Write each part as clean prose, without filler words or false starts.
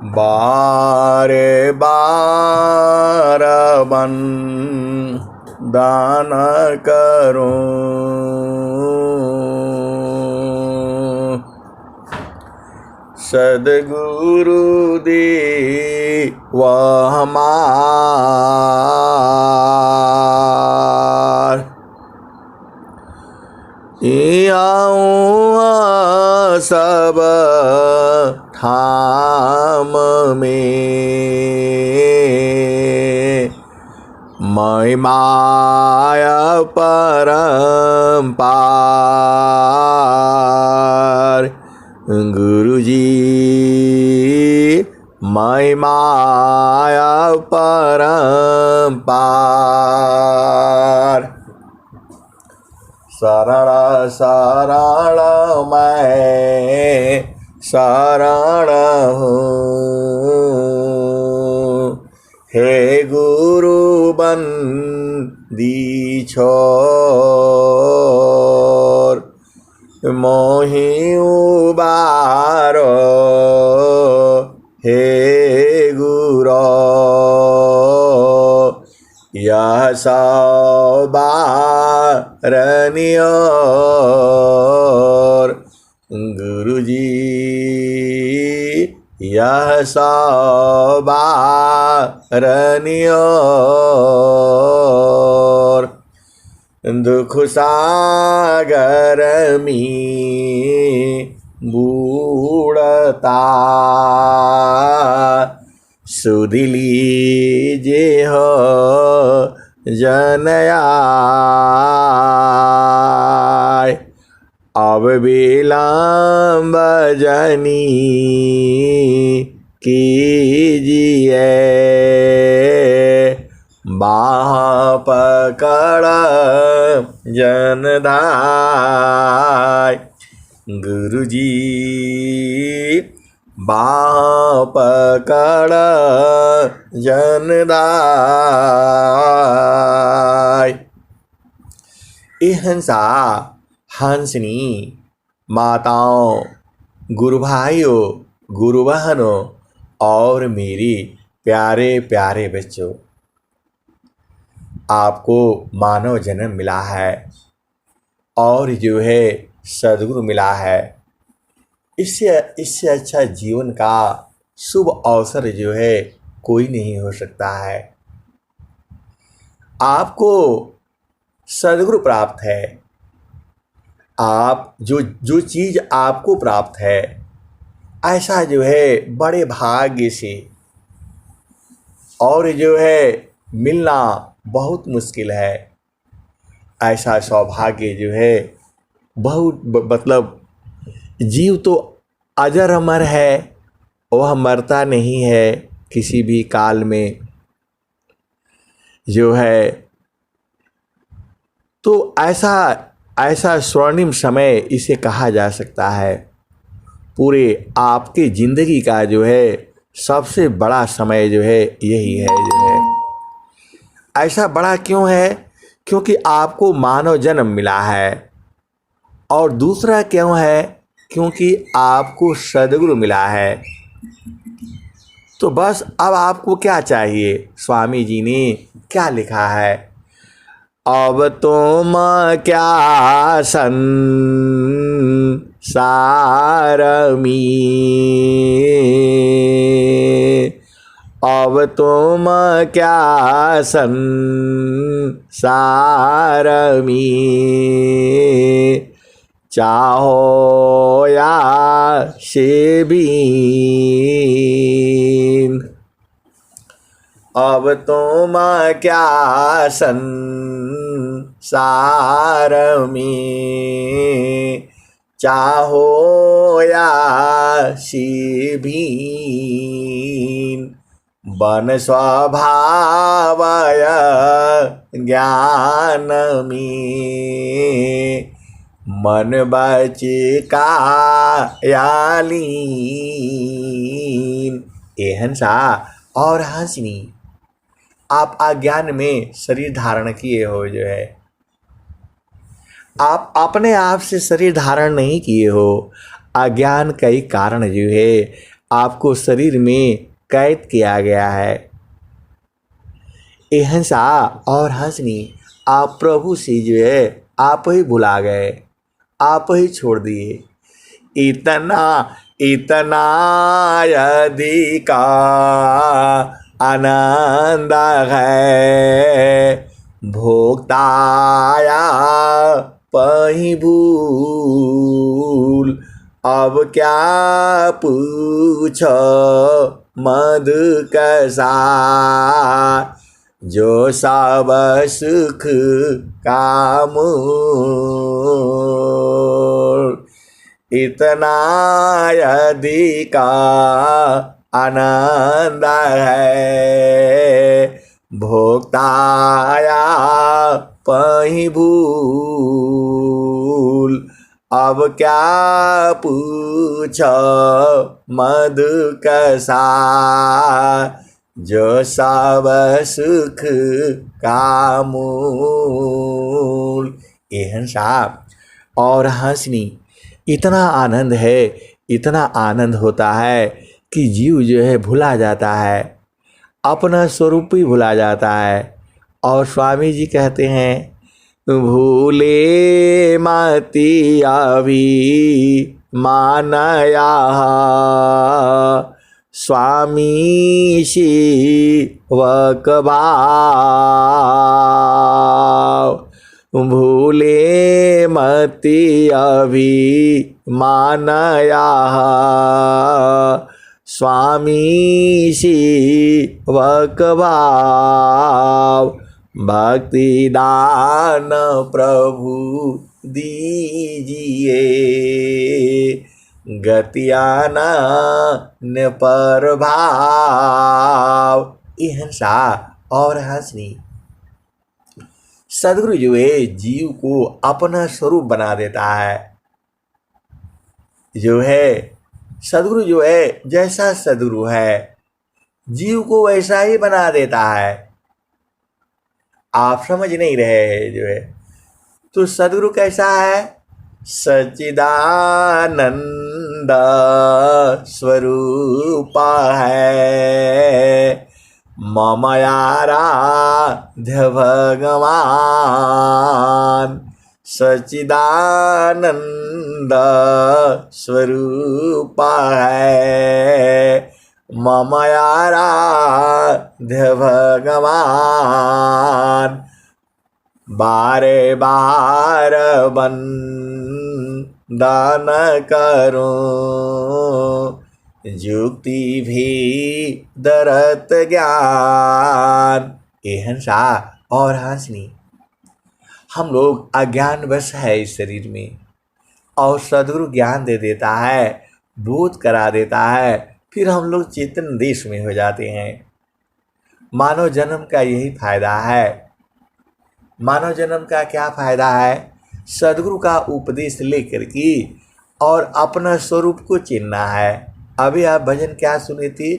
बारे बार बन दान करूं, सदगुरु दे वह हमार। आऊँ सब ठाम में, मैं माया परम्पार। गुरुजी मैं माया परम्पार। शरण शरण मैं शरण हूँ, हे गुरु बंदी छोर। मोहि उबारो हे गुरो, यह सवारनियोर। गुरुजी यह सवारनियोर। दुख सागर में बूढ़ता, सुध लीजे हो जनयाय। अब विलम्ब जनी कीजिए, बाह पकड़ जनदाय। गुरुजी बाह पकड़ जनदाय। ए हंसा हंसनी माताओं, गुरु भाइयों, गुरु बहनों और मेरी प्यारे प्यारे बच्चों, आपको मानव जन्म मिला है और जो है सद्गुरु मिला है। इससे अच्छा जीवन का शुभ अवसर जो है कोई नहीं हो सकता है। आपको सद्गुरु प्राप्त है। आप जो चीज़ आपको प्राप्त है, ऐसा जो है बड़े भाग्य से और जो है मिलना बहुत मुश्किल है। ऐसा सौभाग्य जो है बहुत मतलब जीव तो अजर अमर है, वह मरता नहीं है किसी भी काल में जो है। तो ऐसा स्वर्णिम समय इसे कहा जा सकता है। पूरे आपके ज़िंदगी का जो है सबसे बड़ा समय जो है यही है जो है। ऐसा बड़ा क्यों है? क्योंकि आपको मानव जन्म मिला है। और दूसरा क्यों है? क्योंकि आपको सद्गुरु मिला है। तो बस अब आपको क्या चाहिए? स्वामी जी ने क्या लिखा है? अब तुम क्या संसार में, अब तुम क्या संसार में, चाहो या सेबीन। अब तुम क्या संसार में, चाहो या सेबीन। बन स्वभावय ज्ञान में, मन बचिका यालीन। ए हंसा और हंसनी, आप अज्ञान में शरीर धारण किए हो जो है। आप अपने आप से शरीर धारण नहीं किए हो। अज्ञान कई कारण जो है आपको शरीर में कैद किया गया है। ये हंसा और हंसनी आप प्रभु से जो है आप ही भुला गए, आप ही छोड़ दिए। इतना इतना यदि का आनंद है, भोक्ताया पही भूल, अब क्या पूछ मद कैसा, जो सब सुख का मूल। इतना यदि का आनंद है, भोक्ताया पही भूल, अब क्या पूछ मद कैसा, जो सब सुख का मूल। ये हंसा और हंसनी इतना आनंद है, इतना आनंद होता है कि जीव जो है भुला जाता है, अपना स्वरूप ही भुला जाता है। और स्वामी जी कहते हैं, भूले मति अभी मानया, स्वामी शिवक भाव। भूले मति अभी मानया, स्वामी शिवक भाव। भक्ति दान प्रभु दीजिए, गतियानन पर भाव। ये हंसा और हंसनी सदगुरु जो है जीव को अपना स्वरूप बना देता है। जो है सदगुरु जो है जैसा सदगुरु है जीव को वैसा ही बना देता है। आप समझ नहीं रहे हैं जो है, तो सदगुरु कैसा है? सच्चिदानंद स्वरूप है, मम आराध्य भगवान। सच्चिदानंद स्वरूप है, मम आराध्य भगवान। बारे बार बंदन करूं, युक्ति भी दरत ज्ञान। ये हंसा और हंसनी हम लोग अज्ञानवश है इस शरीर में, और सदगुरु ज्ञान दे देता है, बोध करा देता है, फिर हम लोग चेतन देश में हो जाते हैं। मानव जन्म का यही फायदा है। मानव जन्म का क्या फायदा है? सदगुरु का उपदेश लेकर के और अपना स्वरूप को चिन्हना है। अभी आप भजन क्या सुने थे?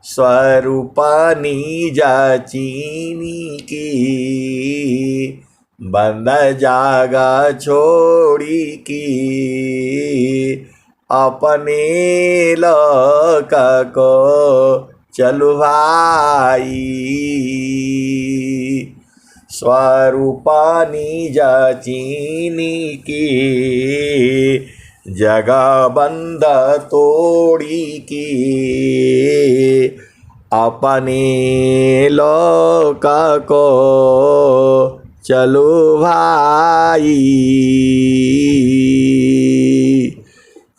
स्वरूप निज चीनी की, बंद जागा छोड़ी की, अपने लोक को चलो भाई। स्वरूप निज चीनी की, जगह बंद तोड़ी की, अपने लोक को चलो भाई।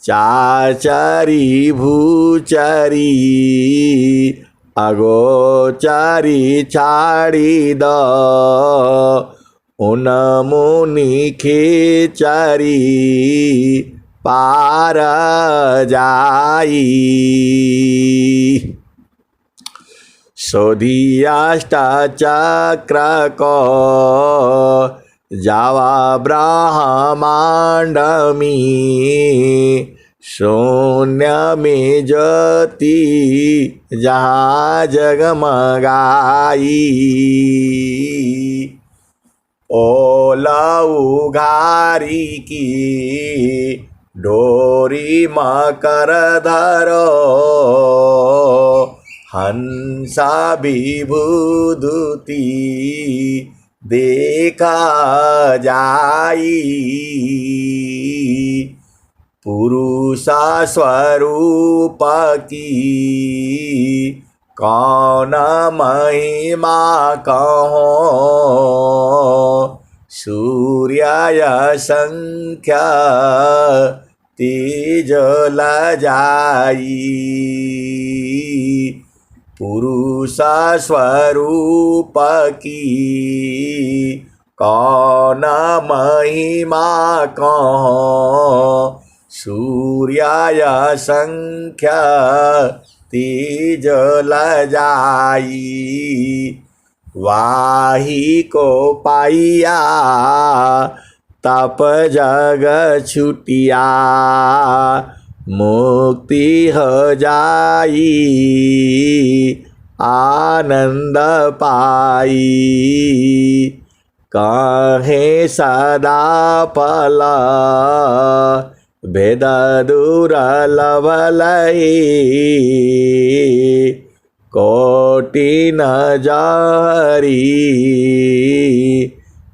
चाचरी भूचरी अगोचरी छाड़ी द, उन मुनि खेचरी पार जाई। सोधी अष्ट चक्र को जावा ब्रह्मांड में, शून्य में ज्योति जहाँ जगमगाई। ओला उघारी की डोरी मकर धरो हंसा विभूति देखा जाई पुरुषा स्वरूप की कौन महिमा कहो सूर्य संख्या तेज लजाई पुरुषा स्वरूप की कौन महिमा कहो सूर्य संख्या तेज लजाई वाही को पाइया तप जग छुटिया मुक्ति हो जाई आनंद पाई कहे सदा पल भेद दूर लवलई कोटि न जारी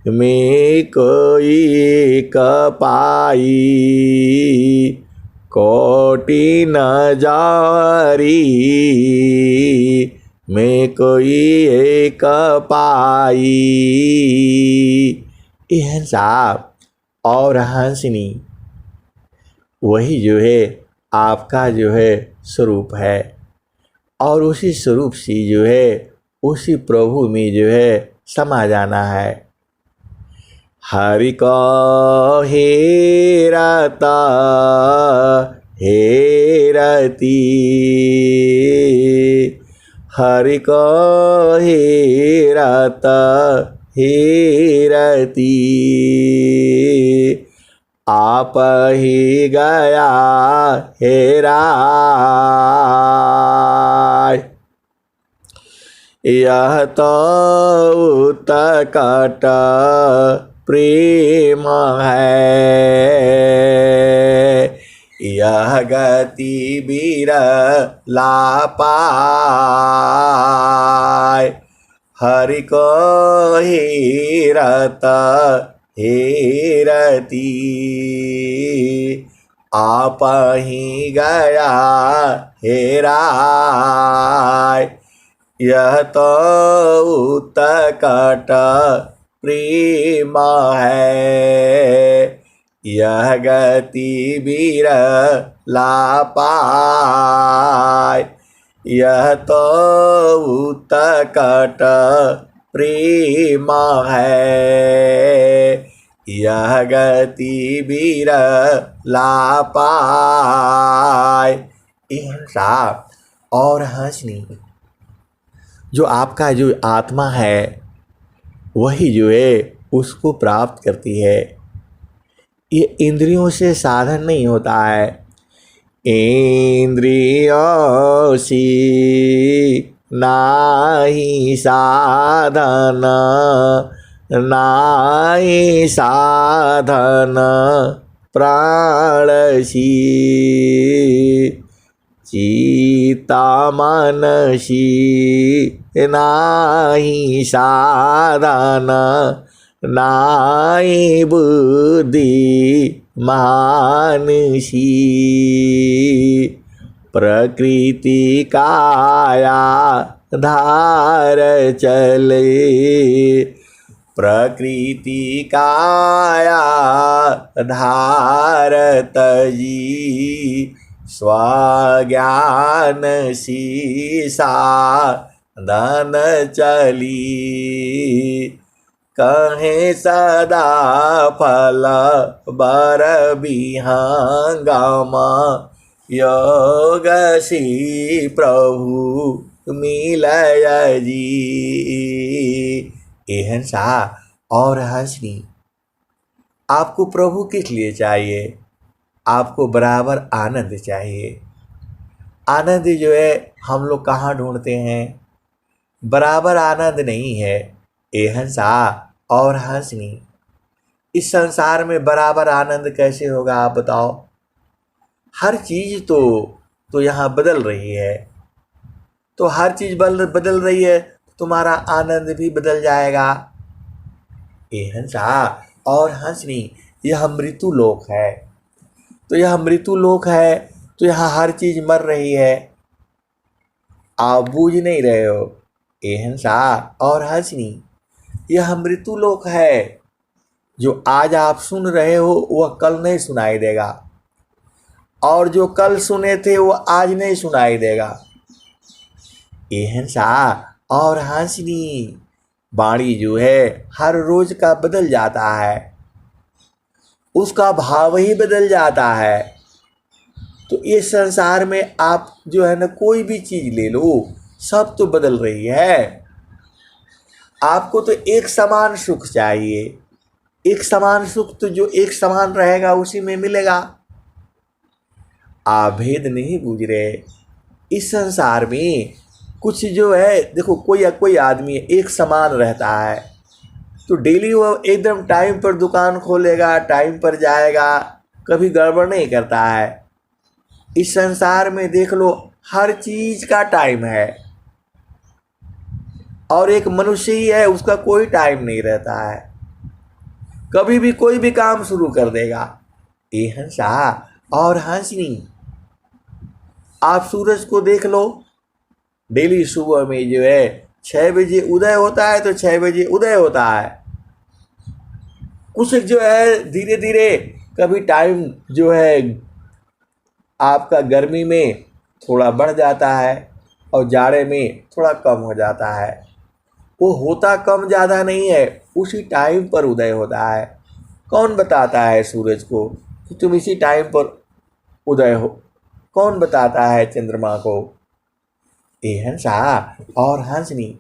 में कोई कपाई कोटि न जारी में कोई एक पाई। यह साहब और हंसनी वही जो है आपका जो है स्वरूप है और उसी स्वरूप से जो है उसी प्रभु में जो है समा जाना है। हरि को हेरता हेरती हरि को हेरता हेरती आप ही गया हेरा यह तो उत्कट प्रेम है यह गति बिरला पाए हरि को हेरत हेरती आप ही गया हेराय यह तो उत्कट प्रेम है यह गति बिरला पाए यह तो उत्कट प्रेम है यह गति बिरला पाए। साहब और हंसनी जो आपका जो आत्मा है वही जो है उसको प्राप्त करती है। ये इंद्रियों से साधन नहीं होता है। इंद्रियों से नाही साधन नाही साधन प्राणसी चित्ता मनसी नाही साधन नाही बुद्धि मानसी प्रकृति काया धार चले प्रकृति काया धार तजी स्वज्ञान शीसा धन चली कहे सदा फल बर विहंगम योग सी प्रभु मिलय जी। एहन सा और हंसनी आपको प्रभु किस लिए चाहिए? आपको बराबर आनंद चाहिए। आनंद जो है हम लोग कहाँ ढूंढते हैं? बराबर आनंद नहीं है। एहन सा और हंसनी इस संसार में बराबर आनंद कैसे होगा आप बताओ? हर चीज़ तो यहाँ बदल रही है। तो हर चीज़ बदल रही है, तुम्हारा आनंद भी बदल जाएगा। ए हंसा और हंसनी, यह मृत्यु लोक है। तो यह मृत्यु लोक है, तो यहाँ हर चीज़ मर रही है, आप बूझ नहीं रहे हो। ए हंसा और हंसनी, यह मृत्यु लोक है। जो आज आप सुन रहे हो वह कल नहीं सुनाई देगा, और जो कल सुने थे वो आज नहीं सुनाई देगा। ए हंसा और हंसनी, वाणी जो है हर रोज का बदल जाता है, उसका भाव ही बदल जाता है। तो इस संसार में आप जो है ना, कोई भी चीज ले लो, सब तो बदल रही है। आपको तो एक समान सुख चाहिए, एक समान सुख तो जो एक समान रहेगा उसी में मिलेगा। आप भेद नहीं बूझ रहे। इस संसार में कुछ जो है, देखो कोई आदमी एक समान रहता है, तो डेली वो एकदम टाइम पर दुकान खोलेगा, टाइम पर जाएगा, कभी गड़बड़ नहीं करता है। इस संसार में देख लो, हर चीज का टाइम है, और एक मनुष्य ही है, उसका कोई टाइम नहीं रहता है, कभी भी कोई भी काम शुरू कर देगा। ए हंसा और हंसनी, आप सूरज को देख लो, डेली सुबह में जो है 6 बजे उदय होता है, तो 6 बजे उदय होता है। कुछ जो है धीरे धीरे, कभी टाइम जो है आपका गर्मी में थोड़ा बढ़ जाता है, और जाड़े में थोड़ा कम हो जाता है। वो होता कम ज़्यादा नहीं है, उसी टाइम पर उदय होता है। कौन बताता है सूरज को कि तुम इसी टाइम पर उदय हो? कौन बताता है चंद्रमा को? ए हंसा और हंसनी,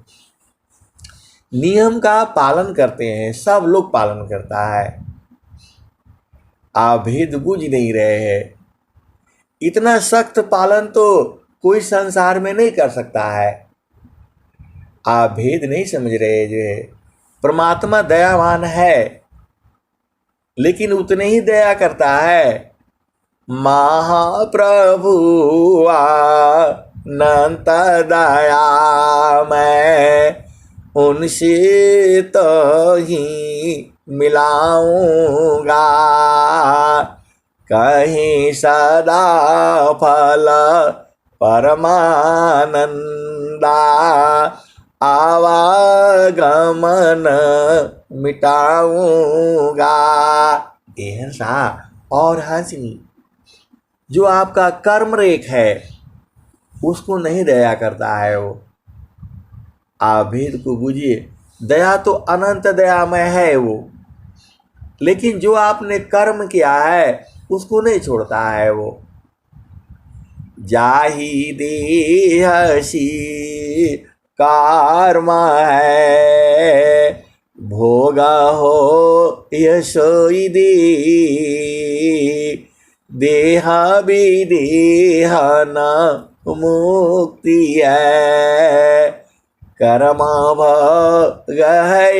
नियम का पालन करते हैं, सब लोग पालन करता है, आप भेद बूझ नहीं रहे हैं। इतना सख्त पालन तो कोई संसार में नहीं कर सकता है, आप भेद नहीं समझ रहे। जो है परमात्मा दयावान है, लेकिन उतने ही दया करता है। महाप्रभु अनंत दया मैं उनसे तो ही मिलाऊंगा, कहीं सदा फल परमानंदा आवागमन मिटाऊंगा। ए हंसा और हंसनी, जो आपका कर्म रेख है उसको नहीं दया करता है वो, आप भेद को बूझिए। दया तो अनंत दयामय है वो, लेकिन जो आपने कर्म किया है उसको नहीं छोड़ता है वो। जाहि देहसी कर्म है, भोगा हो यशोई दे, देह विदेह न मुक्ति है, कर्म भोग है।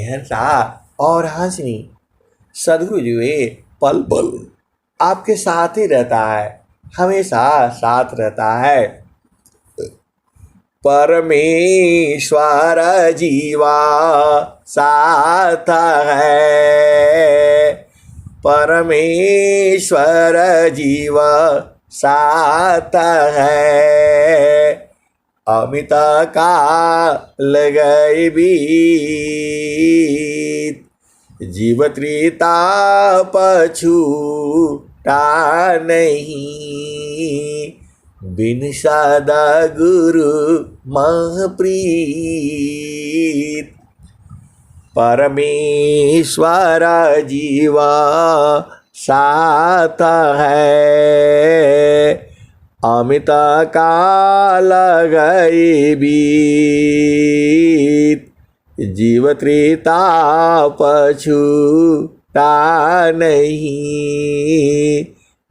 हंसा और हंसनी, सदगुरु जो है पल पल आपके साथ ही रहता है, हमेशा साथ रहता है। परमेश्वर जीवा साथ है, परमेश्वर जीव साथ है, अमित काल गए बीत, जीव त्रिता पछूटा नहीं, बिन सदा गुरु महप्रीत। परमेश्वर जीवा साथ है, अमित काल गए बीत, जीव त्रिता पछूटा नहीं,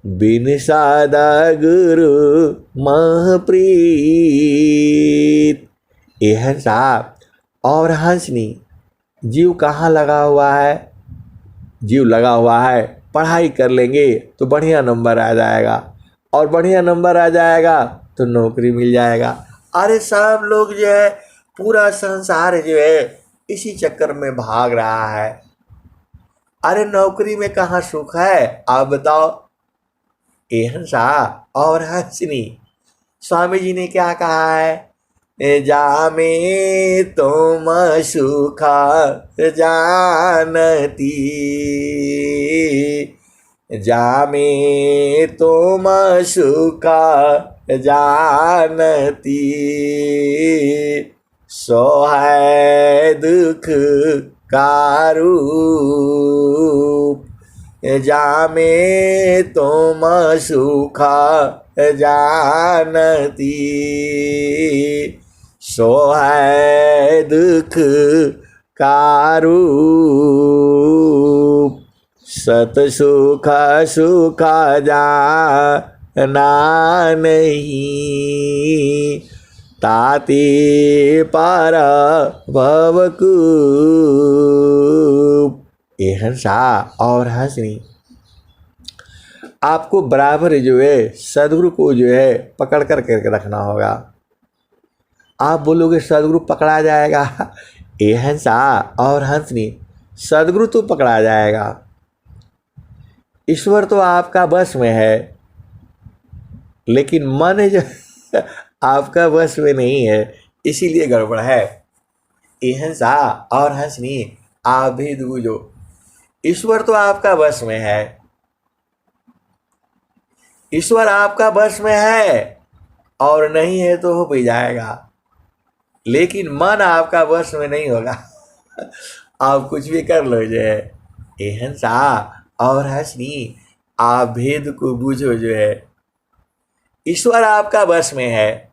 बिन सदा गुरु महप्रीत। ए हंसा और हंसनी, जीव कहाँ लगा हुआ है? जीव लगा हुआ है पढ़ाई कर लेंगे तो बढ़िया नंबर आ जाएगा, और बढ़िया नंबर आ जाएगा तो नौकरी मिल जाएगा। अरे सब लोग जो है, पूरा संसार जो है इसी चक्कर में भाग रहा है। अरे नौकरी में कहाँ सुख है, आप बताओ। एहंसा और हंसनी, स्वामी जी ने क्या कहा है, जामे तुम सुख जानती, जामे तुम सुख जानती, सो है दुख का रूप, जामे तुम सुख जानती, सो है दुख का रूप, सत सुख सुख जाना नहीं, ताति पर भवकूप। ये हंसा और हंसनी, आपको बराबर जो है सदगुरु को जो है पकड़ कर करके रखना होगा। आप बोलोगे सदगुरु पकड़ा जाएगा, ये हंसा और हंसनी, सदगुरु तो पकड़ा जाएगा, ईश्वर तो आपका बस में है, लेकिन मन जो आपका बस में नहीं है, इसीलिए गड़बड़ है। ये हंसा और हंसनी, आप भी बूझो, ईश्वर तो आपका बस में है, ईश्वर आपका बस में है, और नहीं है तो हो भी जाएगा, लेकिन मन आपका बस में नहीं होगा। आप कुछ भी कर लो जो है। ये हंसा और हंसनी, आप भेद को बूझो जो है, ईश्वर आपका बस में है,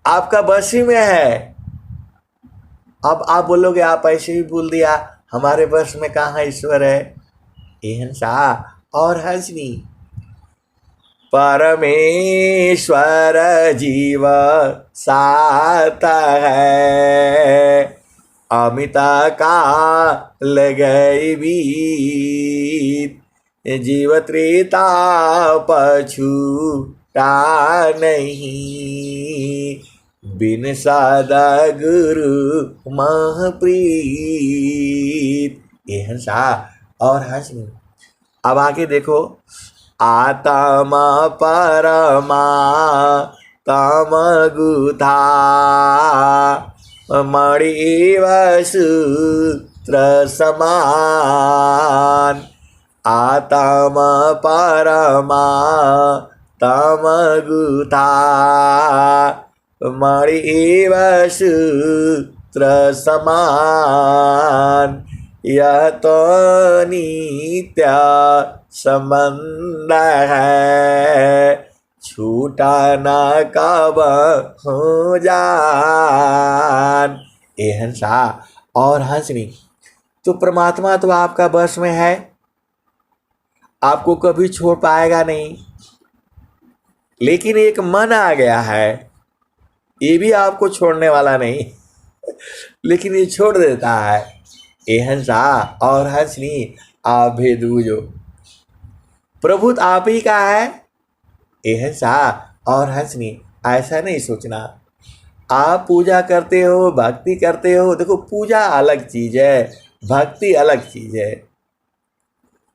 आपका बस ही में है। अब आप बोलोगे आप ऐसे ही बोल दिया, हमारे बस में कहाँ ईश्वर है। ये हंसा और हंसनी, परमेश्वर जीव साथ है, अमित काल गई बीत, जीव त्रेता पछूता नहीं, बिन सदा गुरु महप्रीत। ये हंसा और हंसनी। अब आगे देखो, आत्मा परमा तम गुथा, मणिव सूत्र समान, आत्मा परमा तम गुथा, मणिव सूत्र समान, यह तो नित्य संबंध है, छूटा न कब हो जान। ये हंसा और हंसनी, तो परमात्मा तो आपका बस में है, आपको कभी छोड़ पाएगा नहीं, लेकिन एक मन आ गया है, ये भी आपको छोड़ने वाला नहीं, लेकिन ये छोड़ देता है। ये हंसा और हंसनी, आप भेद बूझो, प्रभु आप ही का है। ये हंसा और हंसनी, ऐसा नहीं सोचना। आप पूजा करते हो, भक्ति करते हो, देखो पूजा अलग चीज है, भक्ति अलग चीज है।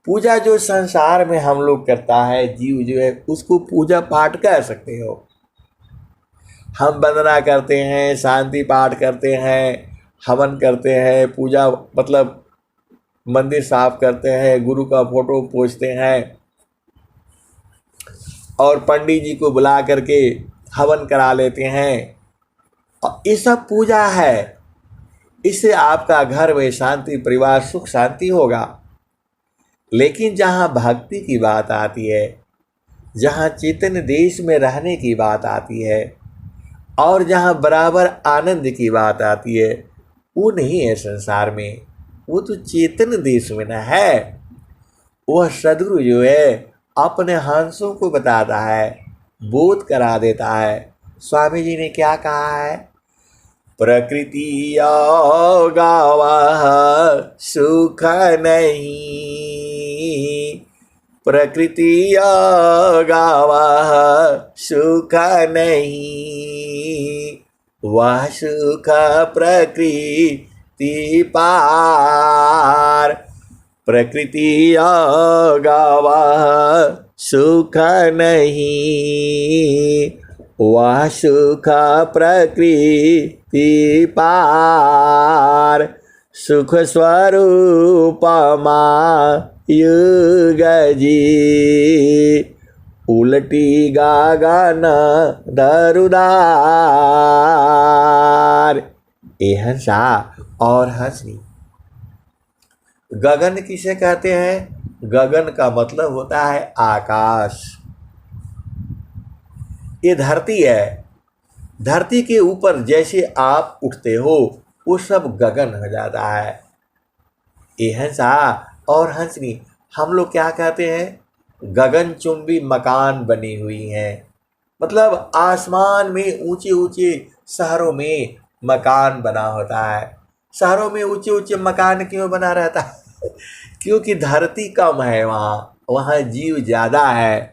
पूजा जो संसार में हम लोग करता है, जीव जो है, उसको पूजा पाठ कह सकते हो। हम वंदना करते हैं, शांति पाठ करते हैं, हवन करते हैं, पूजा मतलब मंदिर साफ करते हैं, गुरु का फोटो पोंछते हैं, और पंडित जी को बुला करके हवन करा लेते हैं, और ये सब पूजा है। इससे आपका घर में शांति, परिवार सुख शांति होगा। लेकिन जहाँ भक्ति की बात आती है, जहाँ चेतन देश में रहने की बात आती है, और जहाँ बराबर आनंद की बात आती है, वो नहीं है संसार में, वो तो चेतन देश में न है। वह सदगुरु जो है अपने हंसों को बताता है, बोध करा देता है। स्वामी जी ने क्या कहा है, प्रकृति गावह सुख नहीं, प्रकृति गावह सुख नहीं, वह सुख प्रकृति पार। प्रकृति गावह सुख नहीं, वह सुख प्रकृति पार। सुख स्वरूप युग जी, उलटी गगन दरुदार। ए हंसा और हंसनी। गगन किसे कहते हैं? गगन का मतलब होता है आकाश। ये धरती है। धरती के ऊपर जैसे आप उठते हो वो सब गगन हो जाता है। ये हंसा और हंसनी। हम लोग क्या कहते हैं? गगनचुंबी मकान बनी हुई हैं। मतलब आसमान में ऊंचे ऊंचे शहरों में मकान बना होता है। शहरों में ऊंचे ऊंचे मकान क्यों बना रहता है? क्योंकि धरती कम है, वहाँ जीव ज़्यादा है,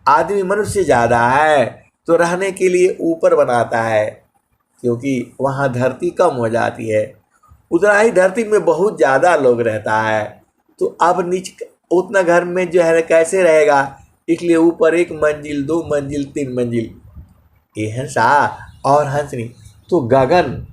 आदमी मनुष्य ज़्यादा है, तो रहने के लिए ऊपर बनाता है, क्योंकि वहाँ धरती कम हो जाती है। उतना ही धरती में बहुत ज़्यादा लोग रहता है, तो अब नीचे उतना घर में जो है कैसे रहेगा, इसलिए ऊपर 1 मंजिल 2 मंजिल 3 मंजिल। ये हंसा और हंसनी। तो गगन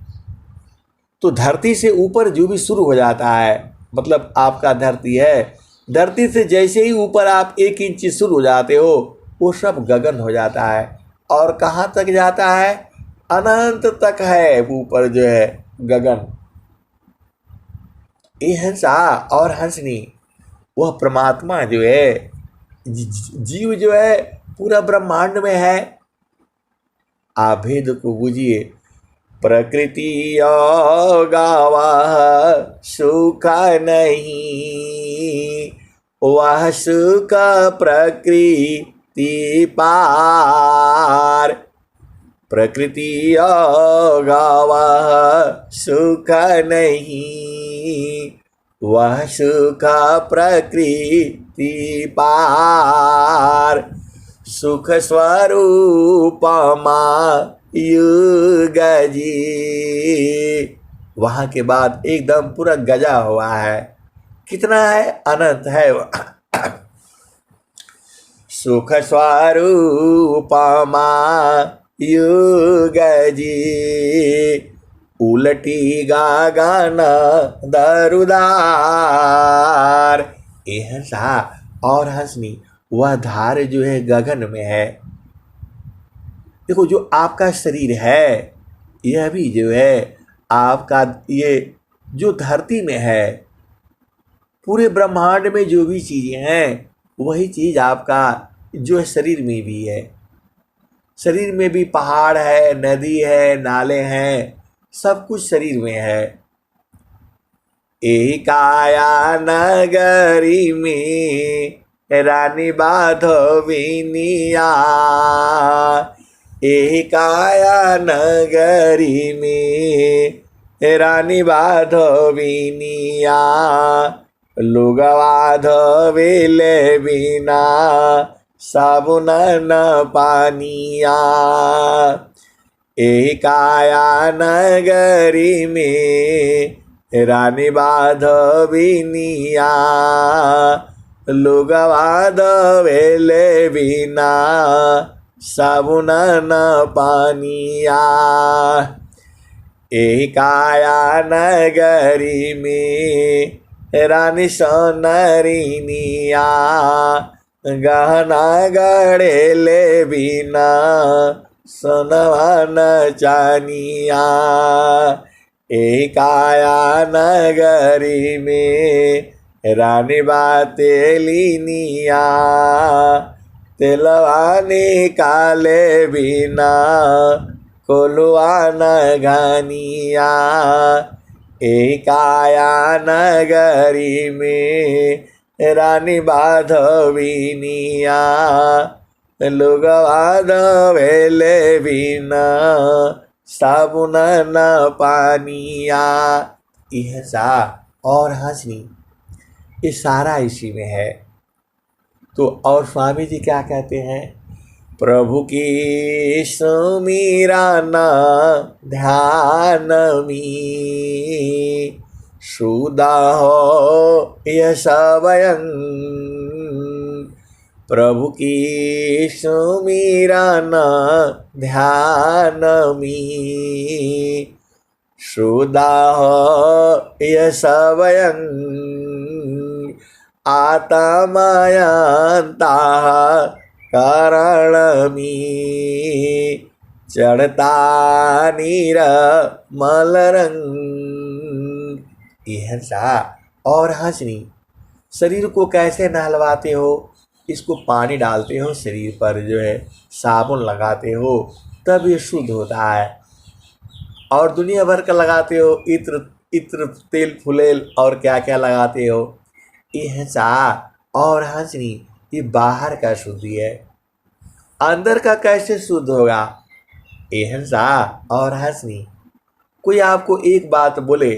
तो धरती से ऊपर जो भी शुरू हो जाता है, मतलब आपका धरती है, धरती से जैसे ही ऊपर आप 1 इंच शुरू हो जाते हो वो सब गगन हो जाता है। और कहाँ तक जाता है? अनंत तक है ऊपर जो है गगन। ये हंसा और हंसनी। वह परमात्मा जो है, जीव जो है पूरा ब्रह्मांड में है। आप भेद को बुझिए। प्रकृति गावह सुख नहीं, वह सुख प्रकृति पार। प्रकृति गावह सुख नहीं, वह सुख प्रकृति पार। सुख स्वरूप युग जी। वहाँ के बाद एकदम पूरा गजा हुआ है। कितना है? अनंत है। सुख स्वरूप युग जी, उलटी गगन दरुदार। ये हंसा और हंसनी। वह धार जो है गगन में है। देखो, जो आपका शरीर है यह भी जो है आपका, ये जो धरती में है, पूरे ब्रह्मांड में जो भी चीज़ें हैं वही चीज़ आपका जो है शरीर में भी है। शरीर में भी पहाड़ है, नदी है, नाले हैं, सब कुछ शरीर में है। एही काया नगरी में रानी बाधविनिया, एही काया नगरी में रानी बाधविनिया। लोगवा धोवेले बिना साबुन न पानिया। एही काया नगरी में रानी बाधविनिया। लोगवा धोवेले बिना साबुन न पानिया। एही काया नगरी में रानी सोनरिनिया। गहना गड़ेले बिना सोनवा न चानिया। एही काया नगरी में रानी बातेलिनिया। तेलवा निकाले बिना कोलुआ न घानिया। एही काया नगरी में रानी बाधविनिया। लोगवा धोवेले बिना साबुन न पानिया। यह सा और हंसनी, ये सारा इसी में है। तो और स्वामी जी क्या कहते हैं, प्रभु की सुमीरा ना ध्यान में सुदा हो यश वयं, प्रभु की सुमीरा ना ध्यान में सुदा हो यश वयं, आत्मयंता कारण में चढ़ता निर्मल रंग। यह सा और हंसनी, शरीर को कैसे नहलवाते हो, इसको पानी डालते हो, शरीर पर जो है साबुन लगाते हो, तब ये शुद्ध होता है। और दुनिया भर का लगाते हो, इत्र इत्र तेल फुलेल और क्या क्या लगाते हो। यह सा और हंसनी, ये बाहर का शुद्धि है, अंदर का कैसे शुद्ध होगा। यह सा और हंसनी, कोई आपको एक बात बोले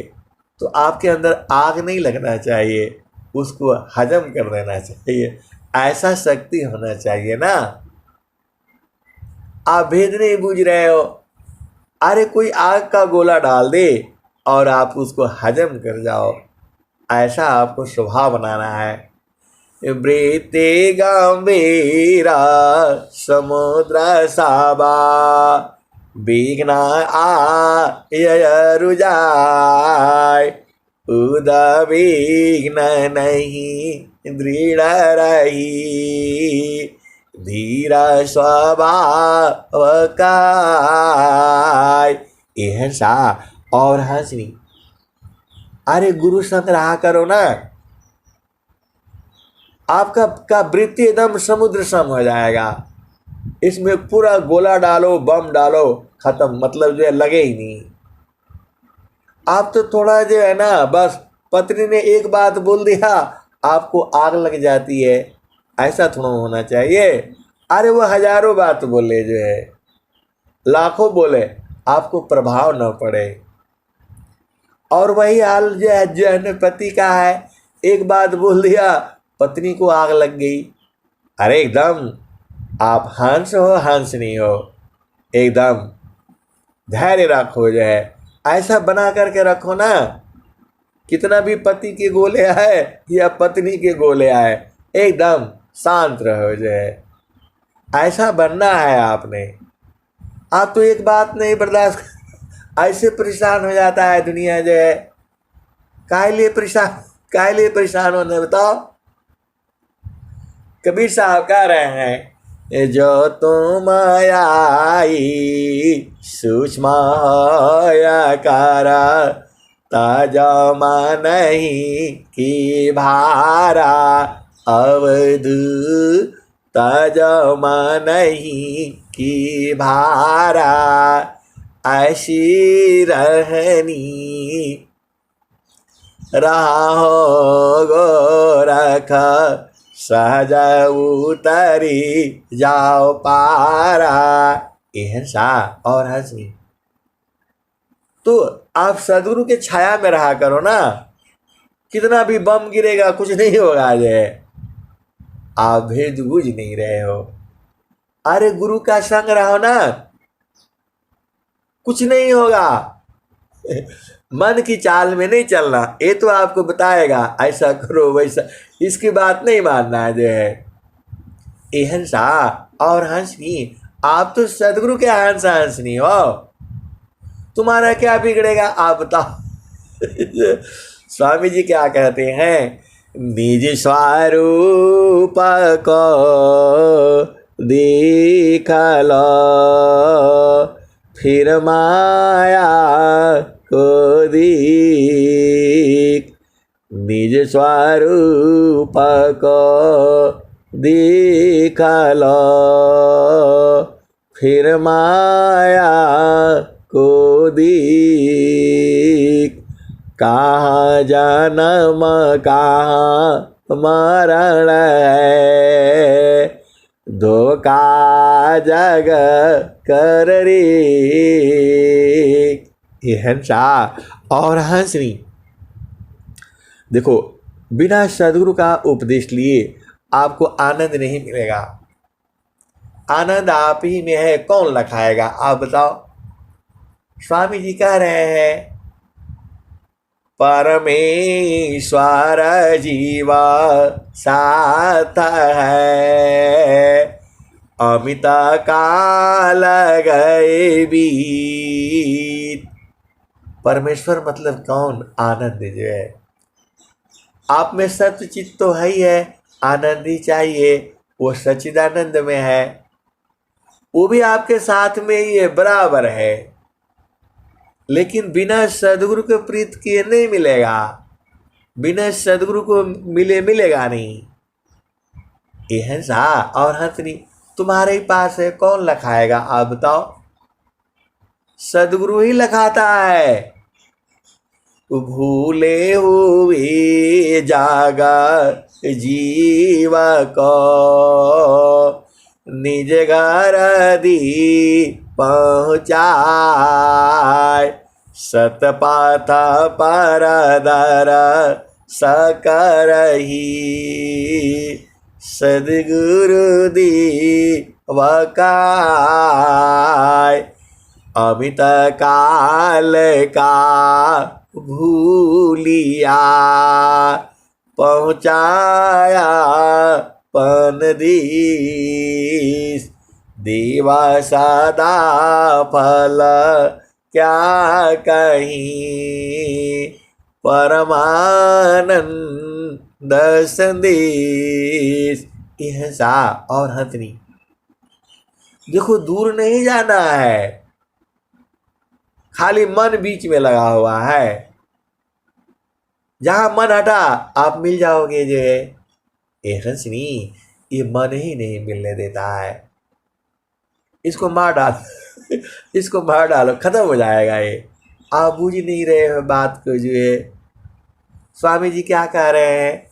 तो आपके अंदर आग नहीं लगना चाहिए, उसको हजम कर देना चाहिए, ऐसा शक्ति होना चाहिए ना। आप भेद नहीं बूझ रहे हो, अरे कोई आग का गोला डाल दे और आप उसको हजम कर जाओ, ऐसा आपको स्वभाव बनाना है। वृत्ति गंभीरा समुद्र साबा, विघ्न आयुजाय, उद्विघ्न नहीं दृढ़ रही, धीर स्वभाव का। यह सा और हंसनी, अरे गुरु संग रहा करो ना, आपका का वृत्ति एकदम समुद्र सम हो जाएगा। इसमें पूरा गोला डालो, बम डालो, खत्म, मतलब जो है लगे ही नहीं। आप तो थोड़ा जो है ना, बस पत्नी ने एक बात बोल दिया आपको आग लग जाती है, ऐसा थोड़ा होना चाहिए। अरे वो हजारों बात बोले, जो है लाखों बोले, आपको प्रभाव न पड़े। और वही हाल जो है पति का है, एक बात बोल दिया पत्नी को आग लग गई। अरे एकदम आप हंस हो हंस नहीं हो, एकदम धैर्य रखो, जो है ऐसा बना करके रखो ना। कितना भी पति के गोले आए या पत्नी के गोले आए, एकदम शांत रहो, जो है ऐसा बनना है आपने। आप तो एक बात नहीं बर्दाश्त, ऐसे परेशान हो जाता है दुनिया, जो है काहे लिए परेशान होने, बताओ। कबीर साहब कह रहे हैं, जो तुम आई सूक्ष्म कारा, ताजमा नहीं की भारा, अवधू ताजमा नहीं की भारा, ऐसी रहनी रहा हो गोरख, सहज उतरी जाओ पारा। यह सा और हंसी, तो आप सदगुरु के छाया में रहा करो ना, कितना भी बम गिरेगा कुछ नहीं होगा, जो है आप भेद बूझ नहीं रहे हो। अरे गुरु का संग रहो ना, कुछ नहीं होगा। मन की चाल में नहीं चलना, ये तो आपको बताएगा ऐसा करो वैसा, इसकी बात नहीं मानना है, जो है ये हंसा और हंसनी। आप तो सदगुरु के हंसनी हो, तुम्हारा क्या बिगड़ेगा आप बताओ। स्वामी जी क्या कहते हैं, निज स्वरूप को दिखल, फिर माया को दीख, निज स्वरूप को दिखल, फिर माया को दीख, कहाँ जन्म कहाँ मरण है, धोखा जग कर रे। ये हंसा और हंसनी, देखो बिना सदगुरु का उपदेश लिए आपको आनंद नहीं मिलेगा। आनंद आप ही में है, कौन लखाएगा आप बताओ। स्वामी जी कह रहे हैं परमेश्वर जीवा साथ है, अमित काल गए बीत। परमेश्वर मतलब कौन? आनंद जो है आप में, सत्य चित्त तो है ही है, आनंद ही चाहिए, वो सच्चिदानंद में है, वो भी आपके साथ में ही है, बराबर है। लेकिन बिना सदगुरु के प्रीत किए नहीं मिलेगा, बिना सदगुरु को मिलेगा नहीं। यह सा और हंसनी तुम्हारे ही पास है, कौन लखाएगा आप बताओ। सदगुरु ही लखाता है। भूले हुए जागा जीव को, निज घर दी पहुँचाए। सतपाथ पर दर सकरही, सदगुरु दी वकाय। अमित काल का भूलिया, पहुँचाया पनदीस। देवा सदा फल क्या कहीं, परमानंद संदेश। यह सा और हथनी देखो, दूर नहीं जाना है, खाली मन बीच में लगा हुआ है। जहां मन हटा आप मिल जाओगे। जो है ये हंसनी, ये मन ही नहीं मिलने देता है। इसको मार डाल इसको मार डालो, खत्म हो जाएगा ये। आप बूझ नहीं रहे हो बात को। जो है स्वामी जी क्या कह रहे हैं,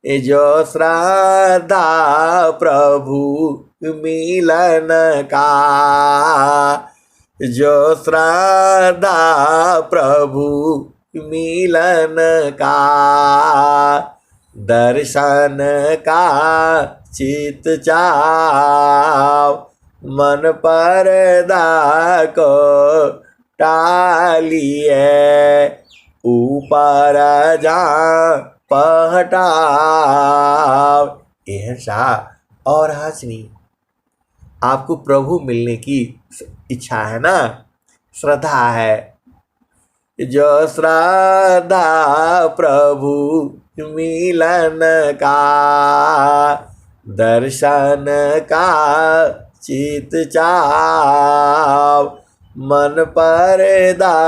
ये जो श्रद्धा प्रभु मिलन का, जो श्रद्धा प्रभु मिलन का, दर्शन का चित चाव। मन पर्दा को टालिए, ऊपर जा पहटाव। यह सा और हंसनी आपको प्रभु मिलने की इच्छा है ना, श्रद्धा है। जो श्रद्धा प्रभु मिलन का, दर्शन का चित चाव। मन पर्दा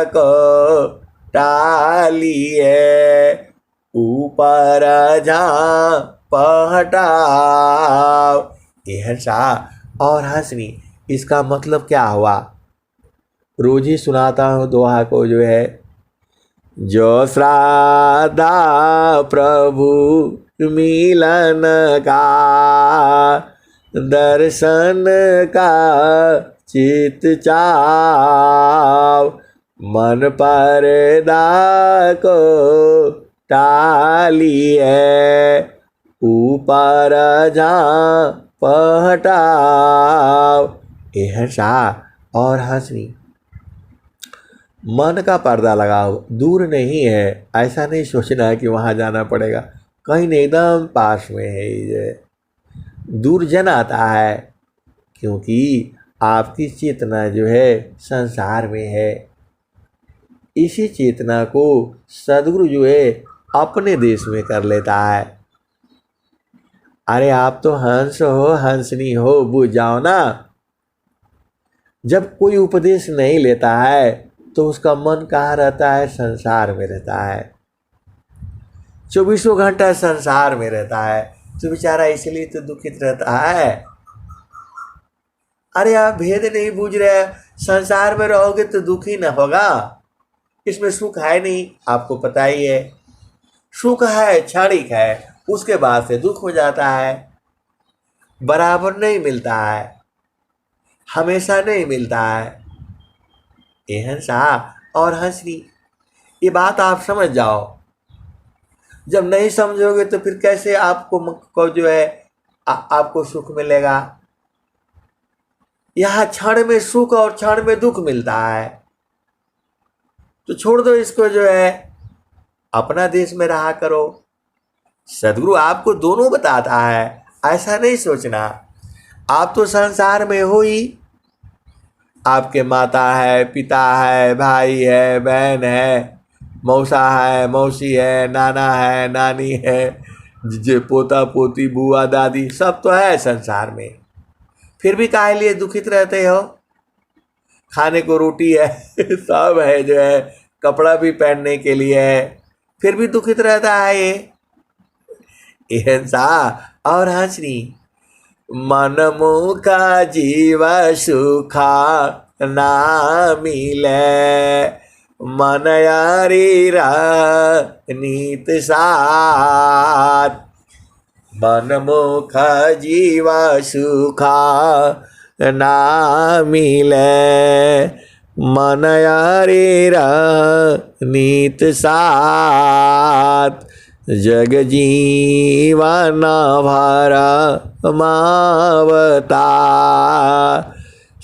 को टालिए, ऊपर जा पहटाव। यह सा और हंसनी इसका मतलब क्या हुआ? रोज ही सुनाता हूँ दोहा को। जो है जो श्रद्धा प्रभु मिलन का, दर्शन का चित चाव। मन पर्दा को टालिए, ऊपर जा पहटाव। यह सा और हंसनी मन का पर्दा लगाओ, दूर नहीं है। ऐसा नहीं सोचना है कि वहाँ जाना पड़ेगा, कहीं नहीं, एकदम पास में है। ये दूर जन आता है, क्योंकि आपकी चेतना जो है संसार में है। इसी चेतना को सदगुरु जो है अपने देश में कर लेता है। अरे आप तो हंस हो, हंसनी हो, बुझ जाओ ना। जब कोई उपदेश नहीं लेता है तो उसका मन कहाँ रहता है? संसार में रहता है, 24 घंटा संसार में रहता है। तो बेचारा इसलिए तो दुखित रहता है। अरे आप भेद नहीं बूझ रहे, संसार में रहोगे तो दुख ही न होगा। इसमें सुख है नहीं, आपको पता ही है। सुख है क्षणिक है, उसके बाद से दुख हो जाता है। बराबर नहीं मिलता है, हमेशा नहीं मिलता है। ये हंसा और हंसनी, ये बात आप समझ जाओ। जब नहीं समझोगे तो फिर कैसे आपको को जो है आपको सुख मिलेगा। यहाँ क्षण में सुख और क्षण में दुख मिलता है, तो छोड़ दो इसको, जो है अपना देश में रहा करो। सदगुरु आपको दोनों बताता है, ऐसा नहीं सोचना आप तो संसार में हो ही। आपके माता है, पिता है, भाई है, बहन है, मौसा है, मौसी है, नाना है, नानी है, जे पोता पोती, बुआ दादी, सब तो है संसार में। फिर भी काहे लिए दुखित रहते हो। खाने को रोटी है सब है, जो है कपड़ा भी पहनने के लिए है, फिर भी दुखित रहता है ये हिंसा और हंसनी। मन मुखा जीव सुखा ना मिले, मन यारी नीत साथ। मन मुख जीव सुखा ना मिले, मन यारी नीत साथ। जग जीवन भरा मावता,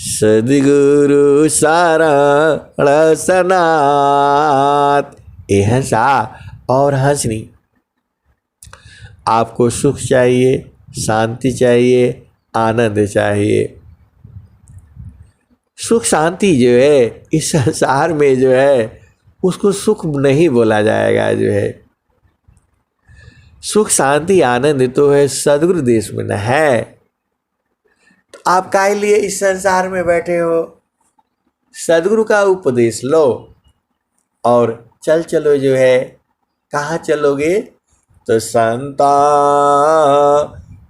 सद्गुरु शरण सनात। ये हंसा और हंसनी। आपको सुख चाहिए, शांति चाहिए, आनंद चाहिए। सुख शांति जो है इस संसार में जो है उसको सुख नहीं बोला जाएगा। जो है सुख शांति आनंद तो है सद्गुरु देश में न है। तो आप काहे लिए इस संसार में बैठे हो। सद्गुरु का उपदेश लो और चलो जो है। कहाँ चलोगे, तो संता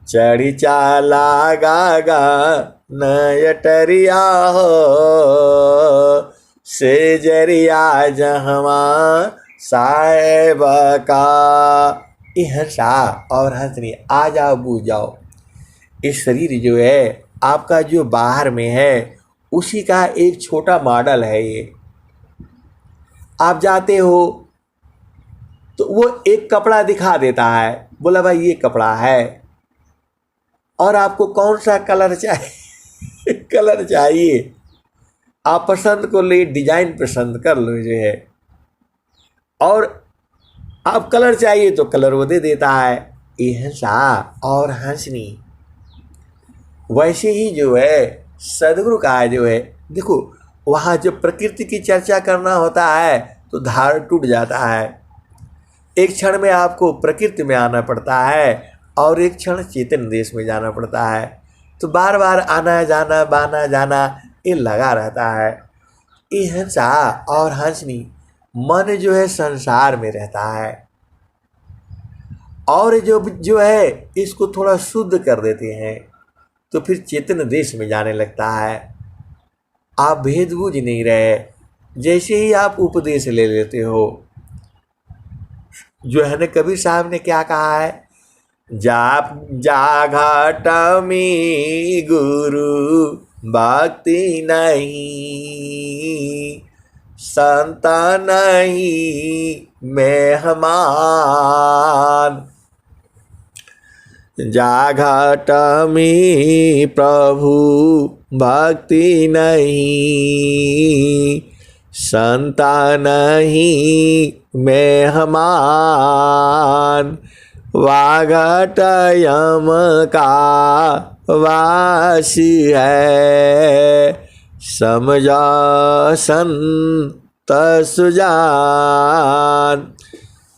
चढ़ी चाला गागा नयटरिया हो, से जरिया जहवा साहेब का। हंसा और हंसनी, आ जाओ बूझ जाओ। इस शरीर जो है आपका जो बाहर में है उसी का एक छोटा मॉडल है ये। आप जाते हो तो वो एक कपड़ा दिखा देता है, बोला भाई ये कपड़ा है, और आपको कौन सा कलर चाहिए कलर चाहिए आप पसंद को ले, डिजाइन पसंद कर लो जो है, और आप कलर चाहिए तो कलर वो दे देता है। ये हंसा और हंसनी। वैसे ही जो है सद्गुरु का जो है, देखो वहाँ जब प्रकृति की चर्चा करना होता है तो धार टूट जाता है। एक क्षण में आपको प्रकृति में आना पड़ता है और एक क्षण चेतन देश में जाना पड़ता है, तो बार बार आना जाना बाना जाना ये लगा रहता है। ये हंसा और हंसनी, मन जो है संसार में रहता है, और जो है इसको थोड़ा शुद्ध कर देते हैं तो फिर चेतन देश में जाने लगता है। आप भेद बूझ नहीं रहे। जैसे ही आप उपदेश ले लेते हो, जो है ना कबीर साहब ने क्या कहा है, जा घाट में गुरु भक्ति नहीं, संता नहीं मेहमान। जा घाट में प्रभु भक्ति नहीं, संता नहीं मेहमान। वाघट यम का वासी है, समझा संत सुजान।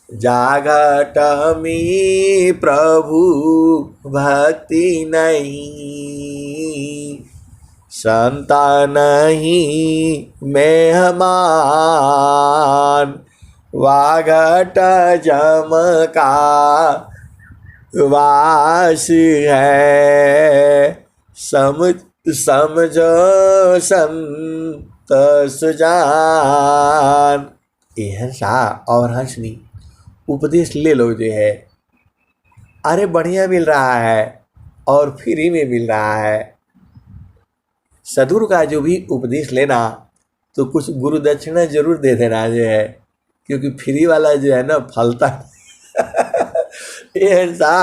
जागट में प्रभु भक्ति नहीं, संता नहीं मेहमान। वाघट जम का वास है, समझो संत सुजान। ये हंसा और हंसनी, उपदेश ले लो जो है, अरे बढ़िया मिल रहा है और फ्री में मिल रहा है। सद्गुरु का जो भी उपदेश लेना तो कुछ गुरु दक्षिणा जरूर दे देना जो है, क्योंकि फ्री वाला जो है ना फलता ऐसा।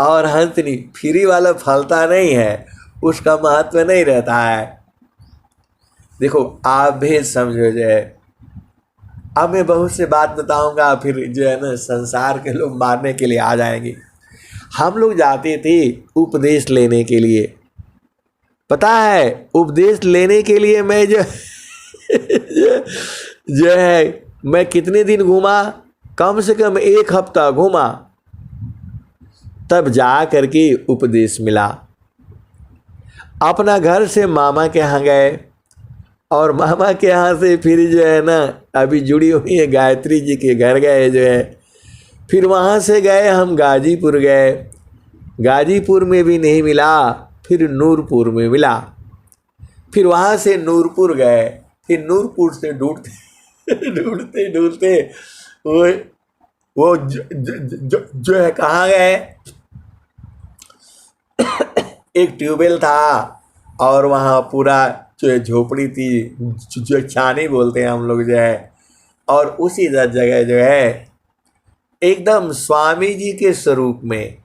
और हंसनी फ्री वाला फलता नहीं है, उसका महत्व नहीं रहता है। देखो आप भी समझो जो है, अब मैं बहुत से बात बताऊंगा, फिर जो है ना संसार के लोग मारने के लिए आ जाएंगे। हम लोग जाते थे उपदेश लेने के लिए, पता है उपदेश लेने के लिए मैं जो है मैं कितने दिन घूमा, कम से कम 1 हफ्ता घूमा, तब जा करके उपदेश मिला। अपना घर से मामा के यहाँ गए, और मामा के यहाँ से फिर जो है ना अभी जुड़ी हुई है गायत्री जी के घर गए जो है। फिर वहाँ से गए हम गाजीपुर गए, गाजीपुर में भी नहीं मिला, फिर नूरपुर में मिला। फिर वहाँ से नूरपुर गए, फिर नूरपुर से ढूंढते ढूंढते ढूंढते वो जो है कहाँ गए, एक ट्यूबवेल था, और वहाँ पूरा जो झोपड़ी थी, जो छानी बोलते हैं हम लोग जो है, और उसी जगह जो है एकदम स्वामी जी के स्वरूप में,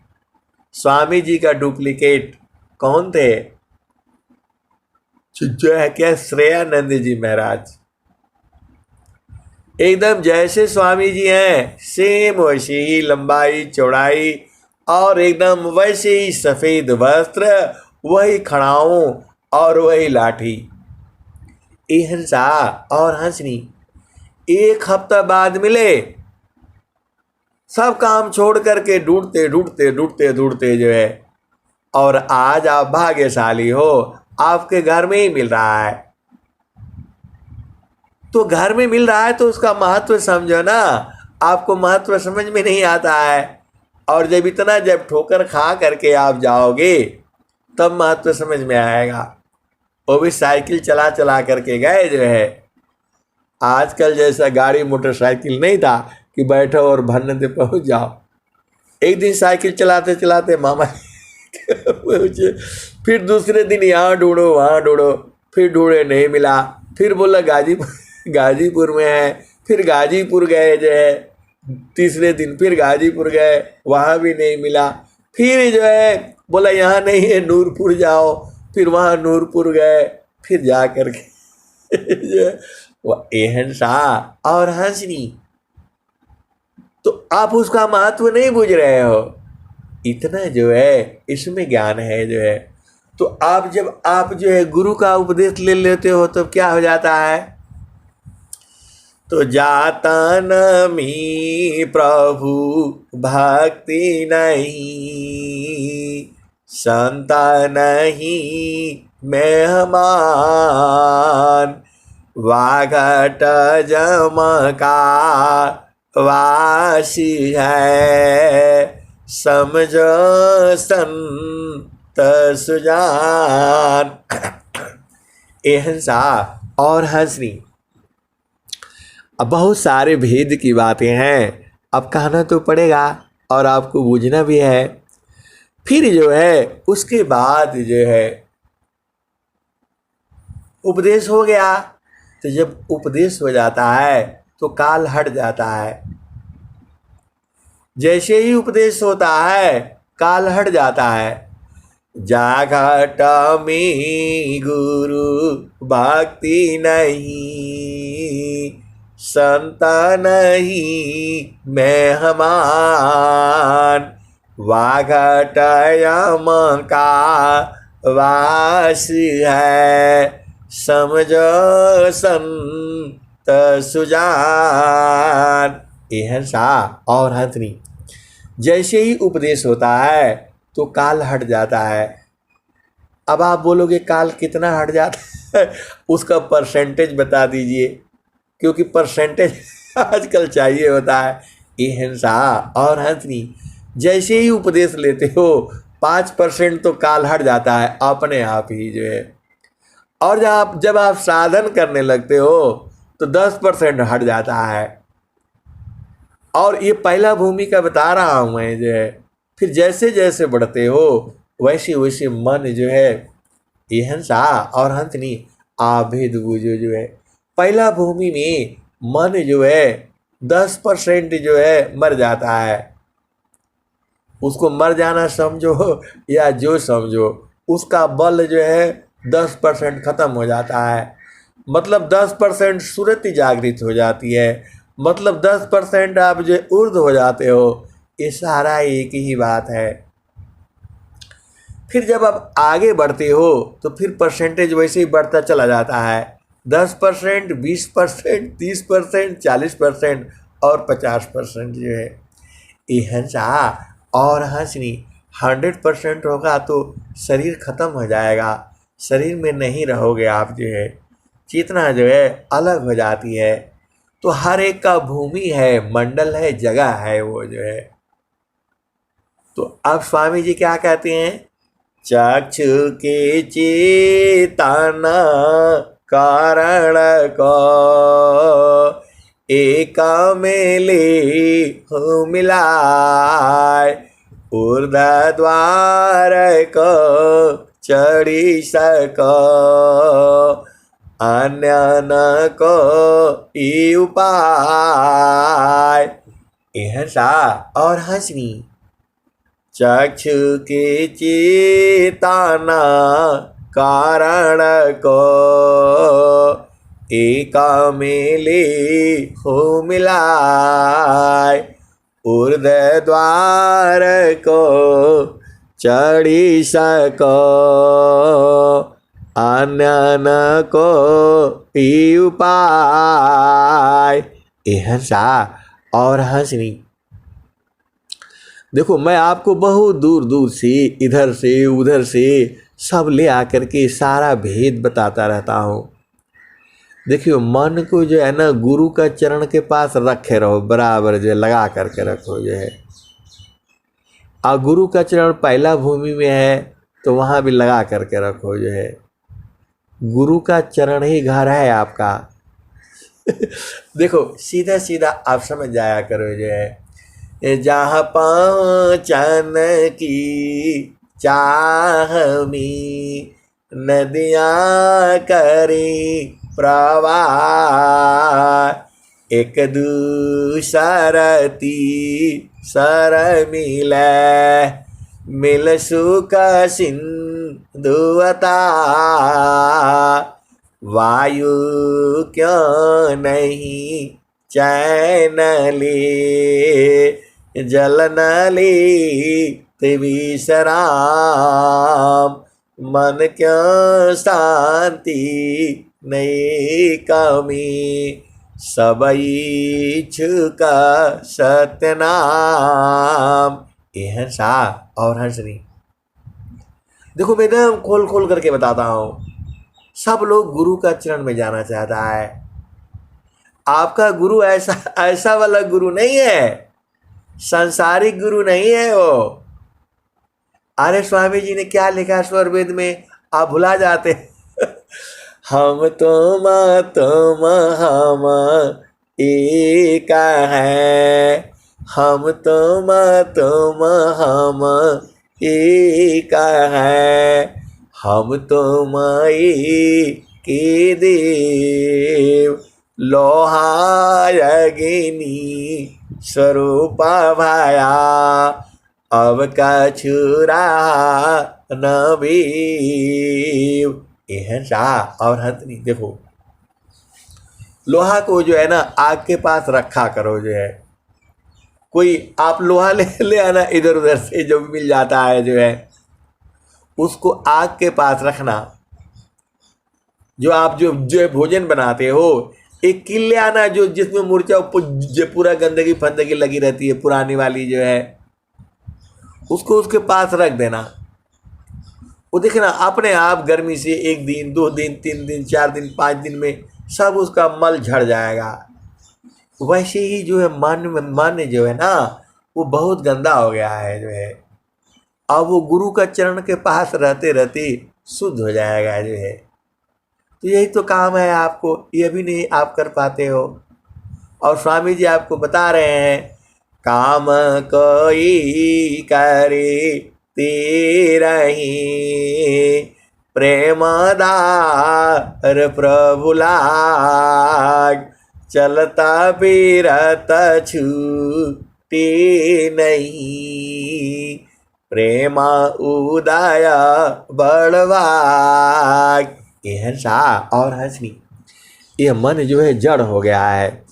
स्वामी जी का डुप्लीकेट कौन थे, जो है क्या, श्रेयानंद जी महाराज। एकदम जैसे स्वामी जी हैं सेम वैसे ही लंबाई चौड़ाई, और एकदम वैसे ही सफ़ेद वस्त्र, वही खड़ाऊं और वही लाठी। ये हंसा और हंसनी 1 हफ्ता बाद मिले, सब काम छोड़ करके ढूंढते ढूंढते ढूंढते ढूंढते जो है, और आज आप भाग्यशाली हो, आपके घर में ही मिल रहा है। तो घर में मिल रहा है तो उसका महत्व समझो ना। आपको महत्व समझ में नहीं आता है, और जब ठोकर खा करके आप जाओगे तब महत्व समझ में आएगा। वो भी साइकिल चला चला करके गए जो है। आजकल जैसा गाड़ी मोटरसाइकिल नहीं था कि बैठो और भन्ने पे पहुंच जाओ। एक दिन साइकिल चलाते चलाते मामा पहुँचे, फिर दूसरे दिन यहाँ ढूंढो वहाँ ढूंढो, फिर ढूंढे नहीं मिला, फिर बोला गाजीपुर में है, फिर गाजीपुर गए जो है। तीसरे दिन फिर गाजीपुर गए, वहाँ भी नहीं मिला, फिर जो है बोला यहाँ नहीं है नूरपुर जाओ, फिर वहाँ नूरपुर गए, फिर जा कर के वो एहन सा और हंसनी। तो आप उसका महत्व नहीं बुझ रहे हो, इतना जो है इसमें ज्ञान है जो है। तो आप जब आप जो है गुरु का उपदेश ले लेते हो तो क्या हो जाता है, तो जाता नमी प्रभु भक्ति नहीं, संता नहीं मेहमान, वाघट जमका वासी है, समझो संत सुजान। एहंसा और हंसनी। अब बहुत सारे भेद की बातें हैं, अब कहना तो पड़ेगा और आपको बूझना भी है। फिर जो है उसके बाद जो है उपदेश हो गया। तो जब उपदेश हो जाता है तो काल हट जाता है। जैसे ही उपदेश होता है काल हट जाता है। जाघट में गुरु भक्ति नहीं, संत नहीं मेहमान, वाघट यम का वास है, समझो संत सुजान। यह सा और हंसनी। जैसे ही उपदेश होता है तो काल हट जाता है। अब आप बोलोगे काल कितना हट जाता है, उसका परसेंटेज बता दीजिए, क्योंकि परसेंटेज आजकल चाहिए होता है। ये हिंसा और हंसनी। जैसे ही उपदेश लेते हो 5% तो काल हट जाता है अपने आप ही जो है। और जब आप साधन करने लगते हो तो 10% हट जाता है। और ये पहला भूमिका बता रहा हूँ मैं जो है। फिर जैसे जैसे बढ़ते हो वैसे वैसे मन जो है ये हंसा और हंसनी आभेद बूझो जो है। पहला भूमि में मन जो है 10% जो है मर जाता है, उसको मर जाना समझो या जो समझो, उसका बल जो है 10% खत्म हो जाता है। मतलब 10% सुरति जागृत हो जाती है, मतलब 10% आप जो ऊर्ध हो जाते हो। ये सारा एक ही बात है। फिर जब आप आगे बढ़ते हो तो फिर परसेंटेज वैसे ही बढ़ता चला जाता है। 10%, 20%, 30%, 40% और 50% जो है। ये हंसा और हंसनी 100% होगा तो शरीर खत्म हो जाएगा, शरीर में नहीं रहोगे आप जो है। चेतना जो है अलग हो जाती है। तो हर एक का भूमि है, मंडल है, जगह है वो जो है। तो अब स्वामी जी क्या कहते हैं? चक्षु के चेतना कारण को एक मेले हो मिलाय, ऊर्ध द्वार को चढ़ी सको, अन्य न को ई उपाय। हंसा और हंसनी चक्षु के चेतना कारण को एका मेले हो मिलाय, ऊर्ध द्वार को चढ़ी सको, अन्य न को ई उपाय। हंसा और हंसनी। देखो, मैं आपको बहुत दूर दूर से, इधर से उधर से सब ले आकर के सारा भेद बताता रहता हूँ। देखियो, मन को जो है ना गुरु का चरण के पास रखे रहो, बराबर जो लगा करके रखो जो है। और गुरु का चरण पहला भूमि में है तो वहाँ भी लगा करके रखो जो है। गुरु का चरण ही घर है आपका। देखो, सीधा सीधा आप समझ जाया करो जो है। जहाँ पहुँचन की चाह में नदियाँ करी प्रवाह, एक दूसरती सर मिल सुख सिंधुवता, वायु क्यों नहीं चैन ले, जल न ले विश्राम, मन क्यों शांति नहीं कमी, सब इच्छुक सत्यनाम। हंसा और हंसनी। देखो, मैं एकदम खोल खोल करके बताता हूँ। सब लोग गुरु का चरण में जाना चाहता है। आपका गुरु ऐसा ऐसा वाला गुरु नहीं है, सांसारिक गुरु नहीं है वो। अरे स्वामी जी ने क्या लिखा स्वर वेद में, आप भुला जाते। हम तुम हम एक है, हम तुम हम एक है, हम तुम के देव, लोहार अग्नि स्वरूप भाया, अब कछुरा न भीव। हंसा और हंसनी। देखो, लोहा को जो है ना आग के पास रखा करो जो है। कोई आप लोहा ले आना इधर उधर से, जो भी मिल जाता है जो है, उसको आग के पास रखना। जो आप जो भोजन बनाते हो, एक किले आना जो जिसमें मूर्छा पूरा गंदगी फंदगी लगी रहती है पुरानी वाली जो है, उसको उसके पास रख देना। वो देखना अपने आप गर्मी से 1 दिन 2 दिन 3 दिन 4 दिन 5 दिन में सब उसका मल झड़ जाएगा। वैसे ही जो है मन जो है ना वो बहुत गंदा हो गया है जो है। अब वो गुरु का चरण के पास रहते रहते शुद्ध हो जाएगा जो है। तो यही तो काम है आपको, ये भी नहीं आप कर पाते हो। और स्वामी जी आपको बता रहे हैं, काम कोई करे तेरही, प्रेमदार प्रभु लाग, चलता फिरत छु नहीं, प्रेम उदय बड़वाई। ये हंसा और हंसनी, ये मन जो है जड़ हो गया है,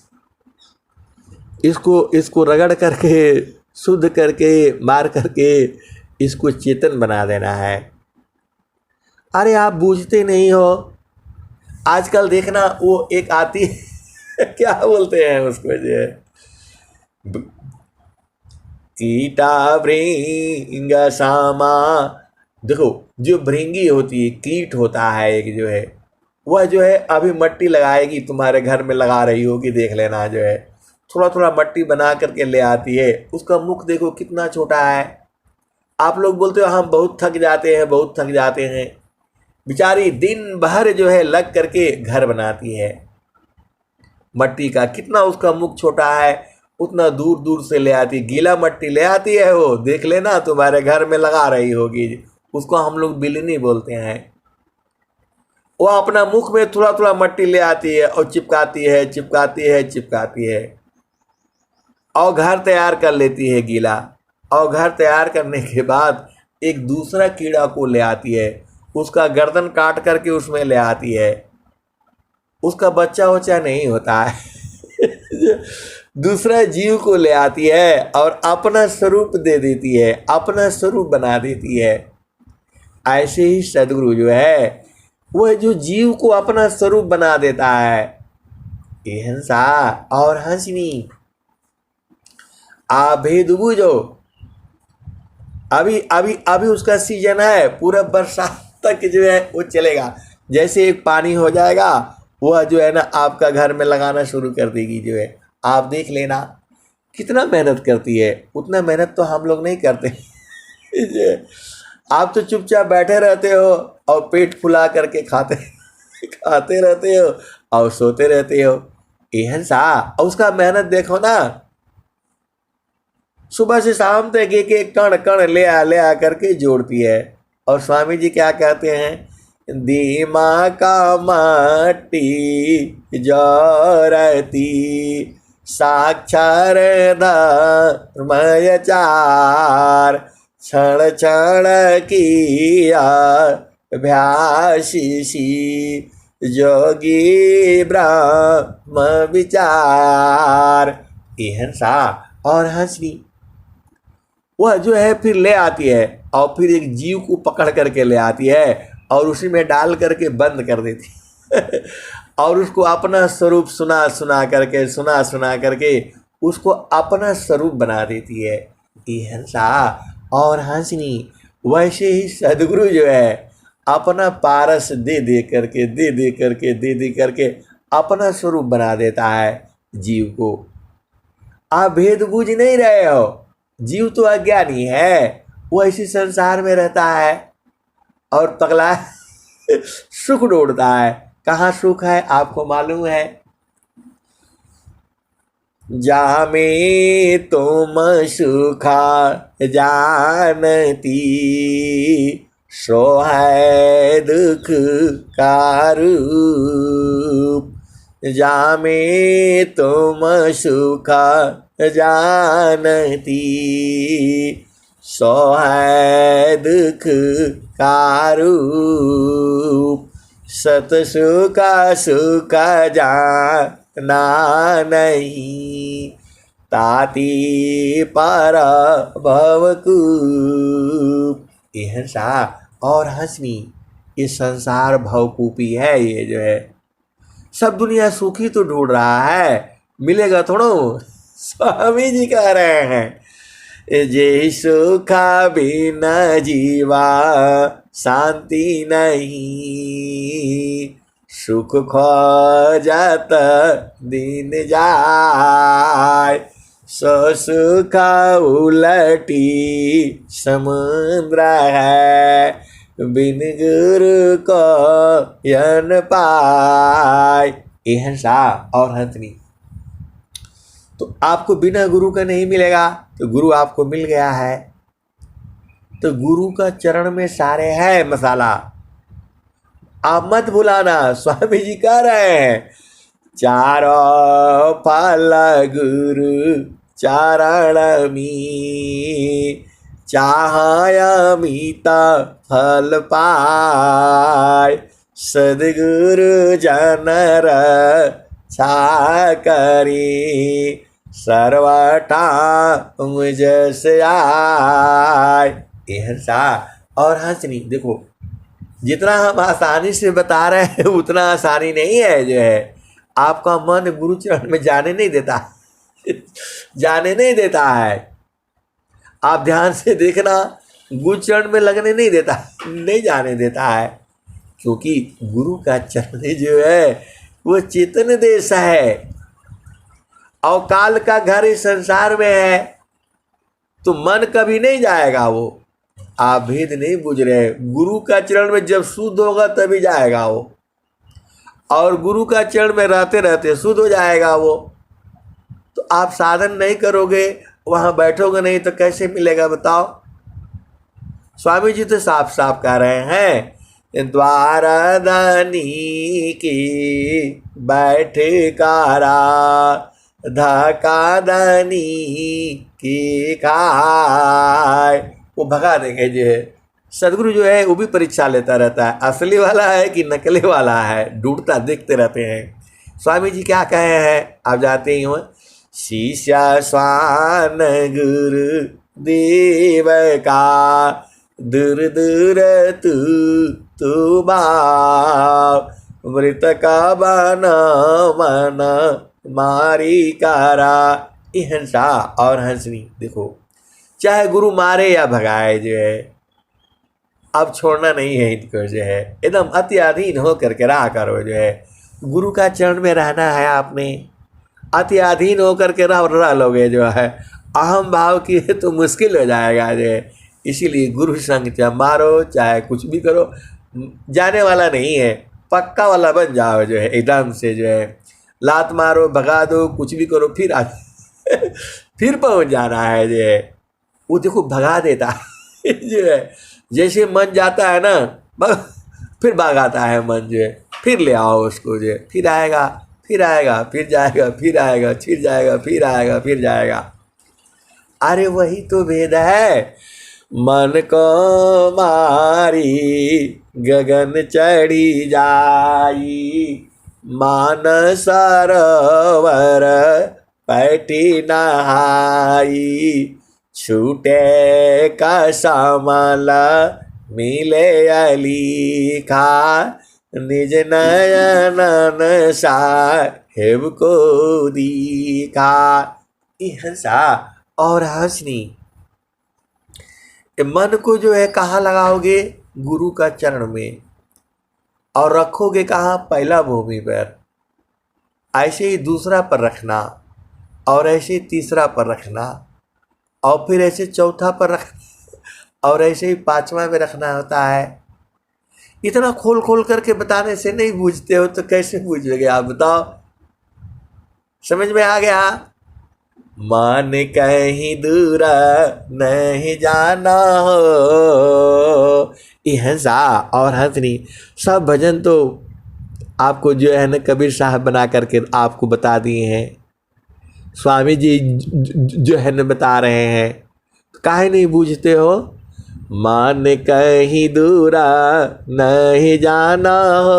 इसको रगड़ करके, शुद्ध करके, मार करके इसको चेतन बना देना है। अरे आप बूझते नहीं हो। आजकल देखना वो एक आती है क्या बोलते हैं उसको, जो है कीटा भृंग सामा। देखो जो भृंगी होती है, कीट होता है एक, जो है वह जो है अभी मट्टी लगाएगी, तुम्हारे घर में लगा रही होगी, देख लेना, जो है थोड़ा थोड़ा मट्टी बना करके ले आती है। उसका मुख देखो कितना छोटा है। आप लोग बोलते हो हम बहुत थक जाते हैं, बहुत थक जाते हैं। बेचारी दिन भर जो है लग करके घर बनाती है मट्टी का। कितना उसका मुख छोटा है, उतना दूर दूर से ले आती, गीला मट्टी ले आती है वो, देख लेना तुम्हारे घर में लगा रही होगी। उसको हम लोग बिलनी बोलते हैं। वो अपना मुख में थोड़ा थोड़ा मट्टी ले आती है और चिपकाती है, चिपकाती है, चिपकाती है, और घर तैयार कर लेती है गीला। और घर तैयार करने के बाद एक दूसरा कीड़ा को ले आती है, उसका गर्दन काट करके उसमें ले आती है। उसका बच्चा वच्चा नहीं होता है दूसरा जीव को ले आती है और अपना स्वरूप दे देती है, अपना स्वरूप बना देती है। ऐसे ही सदगुरु जो है वह जो जीव को अपना स्वरूप बना देता है। ये हंसा और हंसनी, भेद बूझो। अभी अभी अभी उसका सीजन है, पूरा बरसात तक जो है वो चलेगा। जैसे एक पानी हो जाएगा, वह जो है ना आपका घर में लगाना शुरू कर देगी। जो है आप देख लेना कितना मेहनत करती है। उतना मेहनत तो हम लोग नहीं करते आप तो चुपचाप बैठे रहते हो और पेट फुला करके खाते खाते रहते हो और सोते रहते हो। एहन सा उसका मेहनत देखो ना, सुबह से शाम तक एक एक कण कण ले आ करके जोड़ती है। और स्वामी जी क्या कहते हैं, दीमा का माटी जोरती साक्षर धर्मय चार, क्षण क्षण किया भ्यासी जोगी ब्रह्म विचार। एहन सा और हंसनी, वह जो है फिर ले आती है और फिर एक जीव को पकड़ करके ले आती है और उसी में डाल करके बंद कर देती है और उसको अपना स्वरूप सुना सुना करके उसको अपना स्वरूप बना देती है। ये हंसा और हंसनी। वैसे ही सदगुरु जो है अपना पारस दे करके अपना स्वरूप बना देता है जीव को। आप भेद बूझ नहीं रहे हो। जीव तो अज्ञानी है, वो इसी संसार में रहता है और पगला सुख ढूंढता है। कहाँ सुख है आपको मालूम है, जामे तुम सुखा जानती, सो है दुख का रूप। जामे तुम सुखा जानती, सो है दुख का रूप। सत सुख जाना नहीं, ताती पर भवकूप। ये हंसा और हंसनी, ये संसार भवकूपी है। ये जो है सब दुनिया सुखी तो ढूंढ रहा है, मिलेगा थोड़ो। स्वामी जी कह रहे हैं, जे सुखा बिना जीवा शांति नहीं, सुख खोजत दिन जाय। सो सुख उलटी समुद्र है, बिन गुरु को यन पाय। ये हंसा और हंसनी, तो आपको बिना गुरु का नहीं मिलेगा, तो गुरु आपको मिल गया है। तो गुरु का चरण में सारे है मसाला, आप मत भुलाना। स्वामी जी कह रहे हैं, चारों फल गुरु चरणमी चाहयमिता फल पाय सद्गुरु जनर छाकरी सर्वटा मुझस आय। ऐसा और हंसनी, देखो जितना हम आसानी से बता रहे हैं उतना आसानी नहीं है जो है। आपका मन गुरु चरण में जाने नहीं देता जाने नहीं देता है। आप ध्यान से देखना, गुरु चरण में लगने नहीं देता, नहीं जाने देता है, क्योंकि गुरु का चरण जो है वो चेतन देश है और काल का घर इस संसार में है, तो मन कभी नहीं जाएगा। वो आप भेद नहीं बुझ रहे। गुरु का चरण में जब शुद्ध होगा तभी जाएगा वो, और गुरु का चरण में रहते रहते शुद्ध हो जाएगा वो। तो आप साधन नहीं करोगे, वहाँ बैठोगे नहीं तो कैसे मिलेगा बताओ। स्वामी जी तो साफ साफ कह रहे हैं, द्वारदानी की बैठे कारा धका दानी की खाए, वो भगा देंगे जो है। सदगुरु जो है वो भी परीक्षा लेता रहता है, असली वाला है कि नकली वाला है, ढूंढता देखते रहते हैं। स्वामी जी क्या कहे हैं आप जानते ही हो, शिष्य स्वान गुरु देव का दूर दूर तू बाव मृत का बना मन मारी कारा। हिंसा और हंसनी, देखो चाहे गुरु मारे या भगाए जो है, अब छोड़ना नहीं है इनको जो है, एकदम अत्याधीन हो करके रहा करो जो है। गुरु का चरण में रहना है आपने, अत्याधीन हो करके रह लोगे जो है, अहम भाव की तो मुश्किल हो जाएगा जो है। इसीलिए गुरु संग चाहे मारो चाहे कुछ भी करो, जाने वाला नहीं है, पक्का वाला बन जाओ जो है एकदम से जो है। लात मारो भगा दो कुछ भी करो, फिर फिर पहुंच जाना है जो है। वो देखो भगा देता है जो है, जैसे मन जाता है ना फिर भागाता है मन जो है, फिर ले आओ उसको जो है, फिर आएगा फिर आएगा फिर जाएगा फिर आएगा फिर जाएगा फिर आएगा फिर जाएगा। अरे वही तो भेद है, मन को मारी गगन चढ़ी जाई मान सरोवर पैठी नहाई छूटे का समल मिले अलीखा निज नयनन साहेब को दीखा। हंसा और हंसनी, मन को जो है कहाँ लगाओगे, गुरु का चरण में, और रखोगे कहाँ, पहला भूमि पर, ऐसे ही दूसरा पर रखना, और ऐसे तीसरा पर रखना, और फिर ऐसे चौथा पर रखना, और ऐसे ही पांचवा में रखना होता है। इतना खोल खोल करके बताने से नहीं बूझते हो तो कैसे बूझोगे आप बताओ। समझ में आ गया। मान कहीं दूर नहीं जाना हो, हंसा और हंसनी, सब भजन तो आपको जो है ना कबीर साहब बना करके आपको बता दिए हैं, स्वामी जी जो है ना बता रहे हैं, काहे नहीं बूझते हो। मान कहीं दूरा नहीं जाना हो,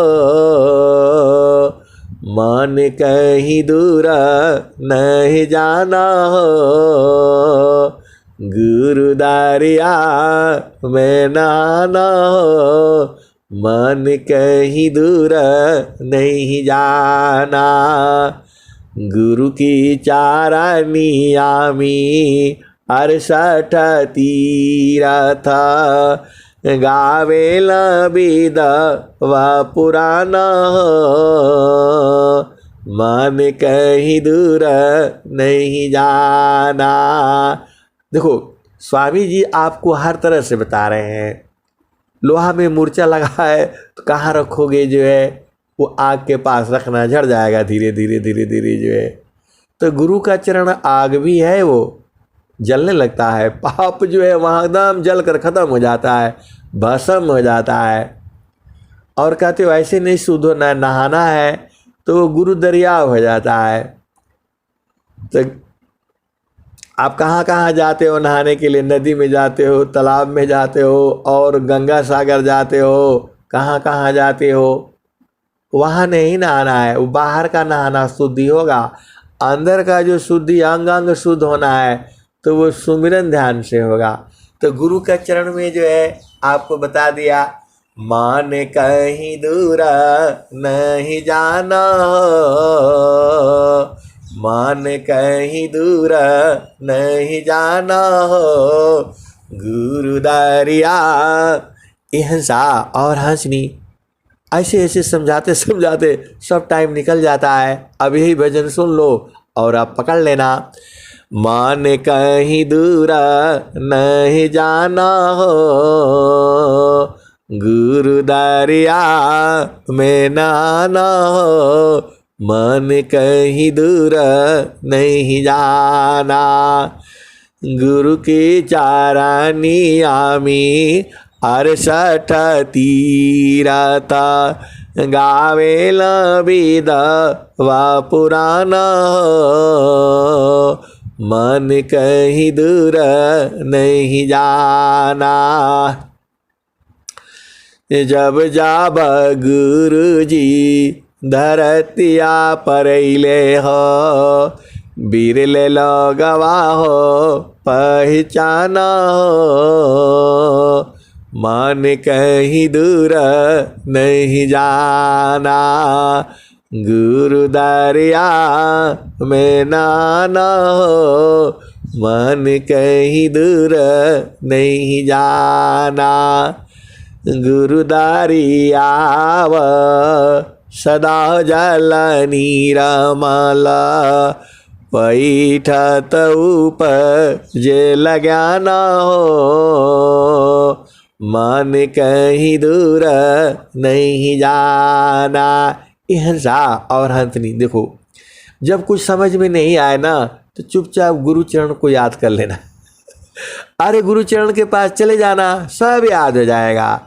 मान कहीं दूरा नहीं जाना हो, गुरु दरिया में नहाना हो, मन कहीं दूर नहीं जाना। गुरु की चारनियामी 68 तीरथ गावेला विद व पुराना हो, मन कहीं दूर नहीं जाना। देखो स्वामी जी आपको हर तरह से बता रहे हैं। लोहा में मूर्छा लगा है तो कहाँ रखोगे जो है, वो आग के पास रखना, झड़ जाएगा धीरे धीरे धीरे धीरे जो है। तो गुरु का चरण आग भी है, वो जलने लगता है, पाप जो है वहाँ एकदम जल कर ख़त्म हो जाता है, भस्म हो जाता है। और कहते हो ऐसे नहीं शुद्ध होना, नहाना है तो गुरु दरिया हो जाता है। तो आप कहाँ कहाँ जाते हो नहाने के लिए? नदी में जाते हो, तालाब में जाते हो, और गंगा सागर जाते हो, कहाँ कहाँ जाते हो? वहाँ नहीं नहाना है, वो बाहर का नहाना शुद्धि होगा। अंदर का जो शुद्धि, अंग अंग शुद्ध होना है, तो वो सुमिरन ध्यान से होगा। तो गुरु का चरण में जो है आपको बता दिया, मान कहीं दूर नहीं जाना हो, मान कहीं दूर नहीं जाना हो, गुरु दरिया। ये हंसा और हंसनी ऐसे ऐसे समझाते समझाते सब टाइम निकल जाता है। अब यही भजन सुन लो और आप पकड़ लेना। मान कहीं दूर नहीं जाना हो, गुरु दरिया में नहाना हो, मन कहीं दूर नहीं जाना। गुरु की चारानी आमी 68 तीरथ, गावेल विद वा पुराना हो, मन कहीं दूर नहीं जाना। जब जाब गुरु जी धरतिया परैले हो, बिरले लगवा हो पहचाना हो, मन कहीं दूर नहीं जाना, गुरु दरिया में नहाना हो, मन कहीं दूर नहीं जाना। गुरु दरियाव सदा जल नीरमल, पैठत उपजे ज्ञान हो, मन कहीं दूर नहीं जाना। ये हंसा और हंसनी देखो, जब कुछ समझ में नहीं आए ना तो चुपचाप गुरु चरण को याद कर लेना। अरे गुरु चरण के पास चले जाना, सब याद हो जाएगा।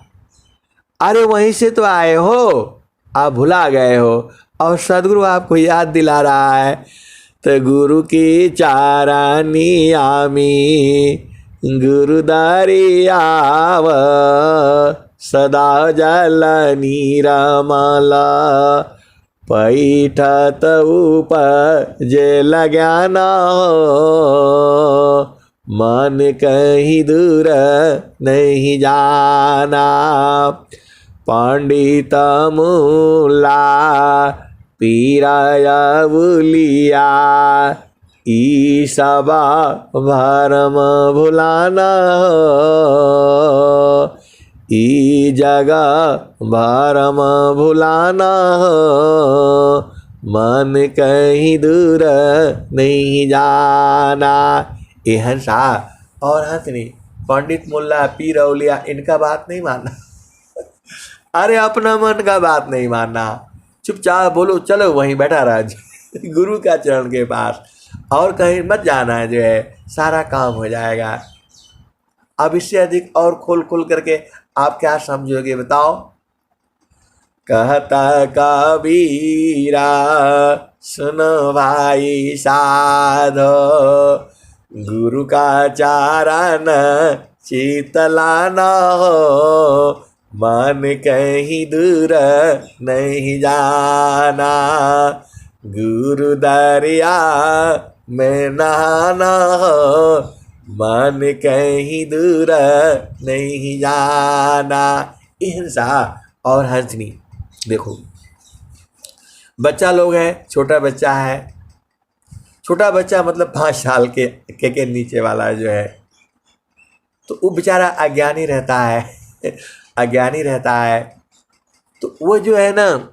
अरे वहीं से तो आए हो, आप भुला गए हो और सदगुरु आपको याद दिला रहा है। तो गुरु की चारानी आमी गुरु दरियाव, सदा जल नीरमल, पैठत उपजे ज्ञान हो, मन कहीं दूर नहीं जाना। पंडित मूला पीराया बुलिया, ई सब भरम भुलाना हो, ई जगह भरम भुलाना हो, मन कहीं दूर नहीं जाना। ये हंसा और हंसनी, पंडित मुल्ला पीर औलिया इनका बात नहीं मानना। अरे अपना मन का बात नहीं मानना, चुपचाप बोलो चलो वहीं बैठा रहा गुरु का चरण के पास, और कहीं मत जाना है, जो है सारा काम हो जाएगा। अब इससे अधिक और खोल खोल करके आप क्या समझोगे बताओ? कहता कबीरा सुनो भाई साधो, गुरु का चारण शीतलाना हो, मन कहीं दूर नहीं जाना, गुरु दरिया में नहाना हो, मन कहीं दूर नहीं जाना। हिंसा और हंसनी देखो, बच्चा लोग है, छोटा बच्चा है, छोटा बच्चा मतलब 5 साल के नीचे वाला जो है, तो वो बेचारा अज्ञानी रहता है अज्ञानी रहता है। तो वो जो है ना,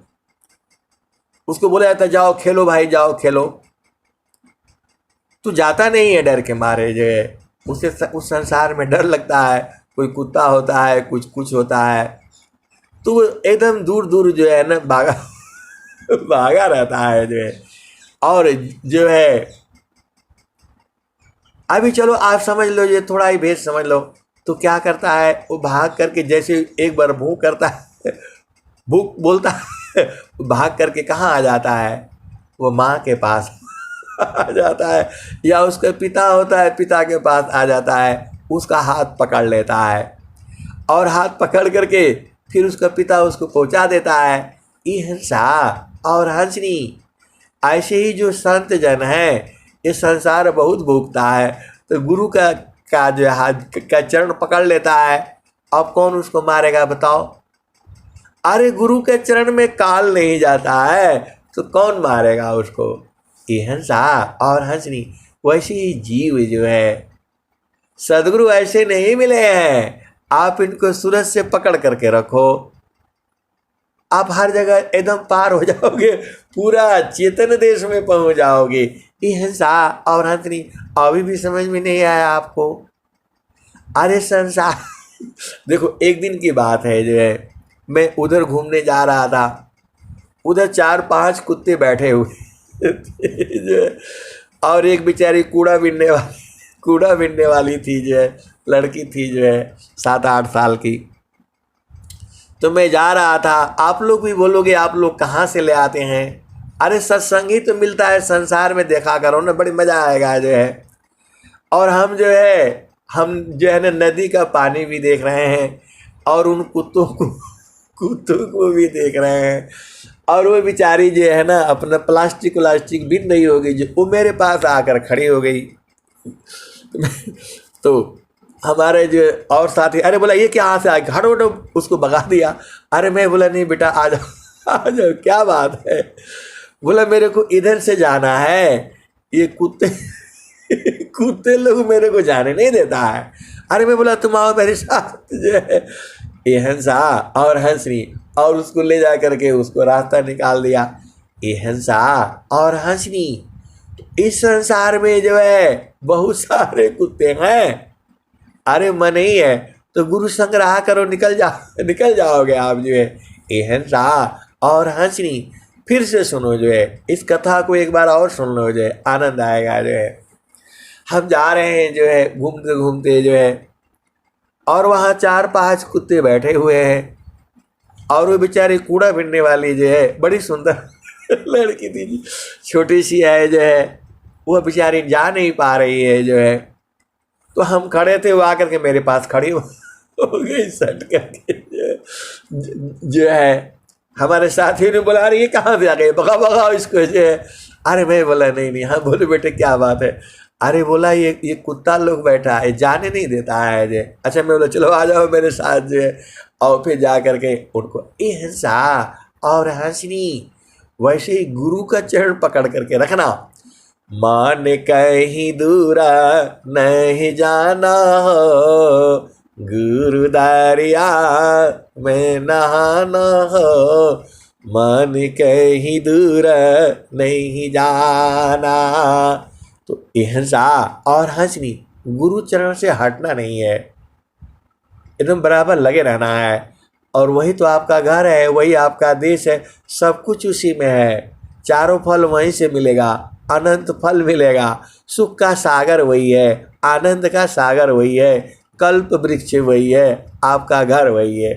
उसको बोला जाता है जाओ खेलो भाई जाओ खेलो, तो जाता नहीं है, डर के मारे जो है उसे उस संसार में डर लगता है। कोई कुत्ता होता है, कुछ होता है, तो वो एकदम दूर दूर जो है ना भागा रहता है जो है। और जो है अभी चलो आप समझ लो, ये थोड़ा ही भेद समझ लो, तो क्या करता है वो भाग करके, जैसे एक बार भूख करता है, भूख बोलता है, भाग करके कहाँ आ जाता है? वो माँ के पास आ जाता है, या उसका पिता होता है, पिता के पास आ जाता है, उसका हाथ पकड़ लेता है और हाथ पकड़ करके फिर उसका पिता उसको पहुंचा देता है। ये हंसा और हंसनी, ऐसे ही जो संत जन है, ये संसार बहुत भोगता है, तो गुरु का जो हाथ का चरण पकड़ लेता है। अब कौन उसको मारेगा बताओ? अरे गुरु के चरण में काल नहीं जाता है तो कौन मारेगा उसको? ये हंसा और हंसनी। वैसे ही जीव जो है, सदगुरु ऐसे नहीं मिले हैं, आप इनको सूरज से पकड़ करके रखो, आप हर जगह एकदम पार हो जाओगे, पूरा चेतन देश में पहुंच जाओगे। ये हंसा और हंसनी अभी भी समझ में नहीं आया आपको? अरे संसार देखो, एक दिन की बात है जो है, मैं उधर घूमने जा रहा था, उधर 4-5 कुत्ते बैठे हुए जो है, और एक बेचारी कूड़ा बीनने वाली थी जो है, लड़की थी जो है 7-8 साल की। तो मैं जा रहा था, आप लोग भी बोलोगे आप लोग कहाँ से ले आते हैं? अरे सत्संग ही तो मिलता है संसार में, देखा करो ना, बड़ी मज़ा आएगा जो है। और हम जो है ना नदी का पानी भी देख रहे हैं और उन कुत्तों को भी देख रहे हैं, और वो बेचारी जो है ना अपना प्लास्टिक बिन रही होगी, जो वो मेरे पास आकर खड़ी हो गई। तो हमारे जो और साथी, अरे बोला ये क्या यहाँ से आ गया, हटो हटो, उसको भगा दिया। अरे मैं बोला नहीं बेटा आ जाओ आ जाओ, क्या बात है? बोला मेरे को इधर से जाना है, ये कुत्ते लोग मेरे को जाने नहीं देता है। अरे मैं बोला तुम आओ मेरे साथ जो है। ये हंसा और हंसनी, और उसको ले जा करके उसको रास्ता निकाल दिया। ये हंसा और हंसनी। इस संसार में जो है बहुत सारे कुत्ते हैं, अरे मन ही है तो गुरु संग रहा करो, निकल जाओगे आप जो है। ये हंसा और हंसनी। फिर से सुनो जो है, इस कथा को एक बार और सुन लो जो है, आनंद आएगा जो है। हम जा रहे हैं जो है घूमते घूमते जो है, और वहाँ 4-5 कुत्ते बैठे हुए हैं, और वो बेचारी कूड़ा बीनने वाली जो है बड़ी सुंदर लड़की थी, छोटी सी है जो है, वो बेचारी जा नहीं पा रही है जो है। तो हम खड़े थे, वो आकर के मेरे पास खड़ी हो गई सट करके जो है। हमारे साथियों ने बोला अरे ये कहाँ से आ गए, भगाओ इसको जो है। अरे मैं बोला नहीं। हाँ बोले बेटे क्या बात है? अरे बोला ये कुत्ता लोग बैठा है, जाने नहीं देता है जो। अच्छा मैं बोला चलो आ जाओ मेरे साथ जो है, और फिर जा करके उनको ये हंसा और हंसनी। वैसे ही गुरु का चरण पकड़ करके रखना। मान कहीं दूरा नहीं जाना हो, गुरु दरिया में नहाना हो, मान कहीं दूरा नहीं जाना। तो ये हंसा और हंसनी, गुरु चरण से हटना नहीं है, एकदम बराबर लगे रहना है। और वही तो आपका घर है, वही आपका देश है, सब कुछ उसी में है। चारों फल वहीं से मिलेगा, अनंत फल मिलेगा। सुख का सागर वही है, आनंद का सागर वही है, कल्प वृक्ष वही है, आपका घर वही है।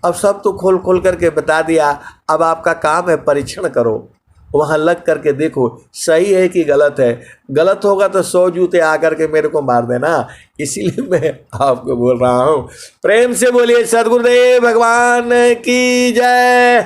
अब सब तो खोल करके बता दिया, अब आपका काम है परीक्षण करो, वहाँ लग करके देखो सही है कि गलत है। गलत होगा तो 100 जूते आकर के मेरे को मार देना, इसीलिए मैं आपको बोल रहा हूँ। प्रेम से बोलिए सद्गुरुदेव भगवान की जय।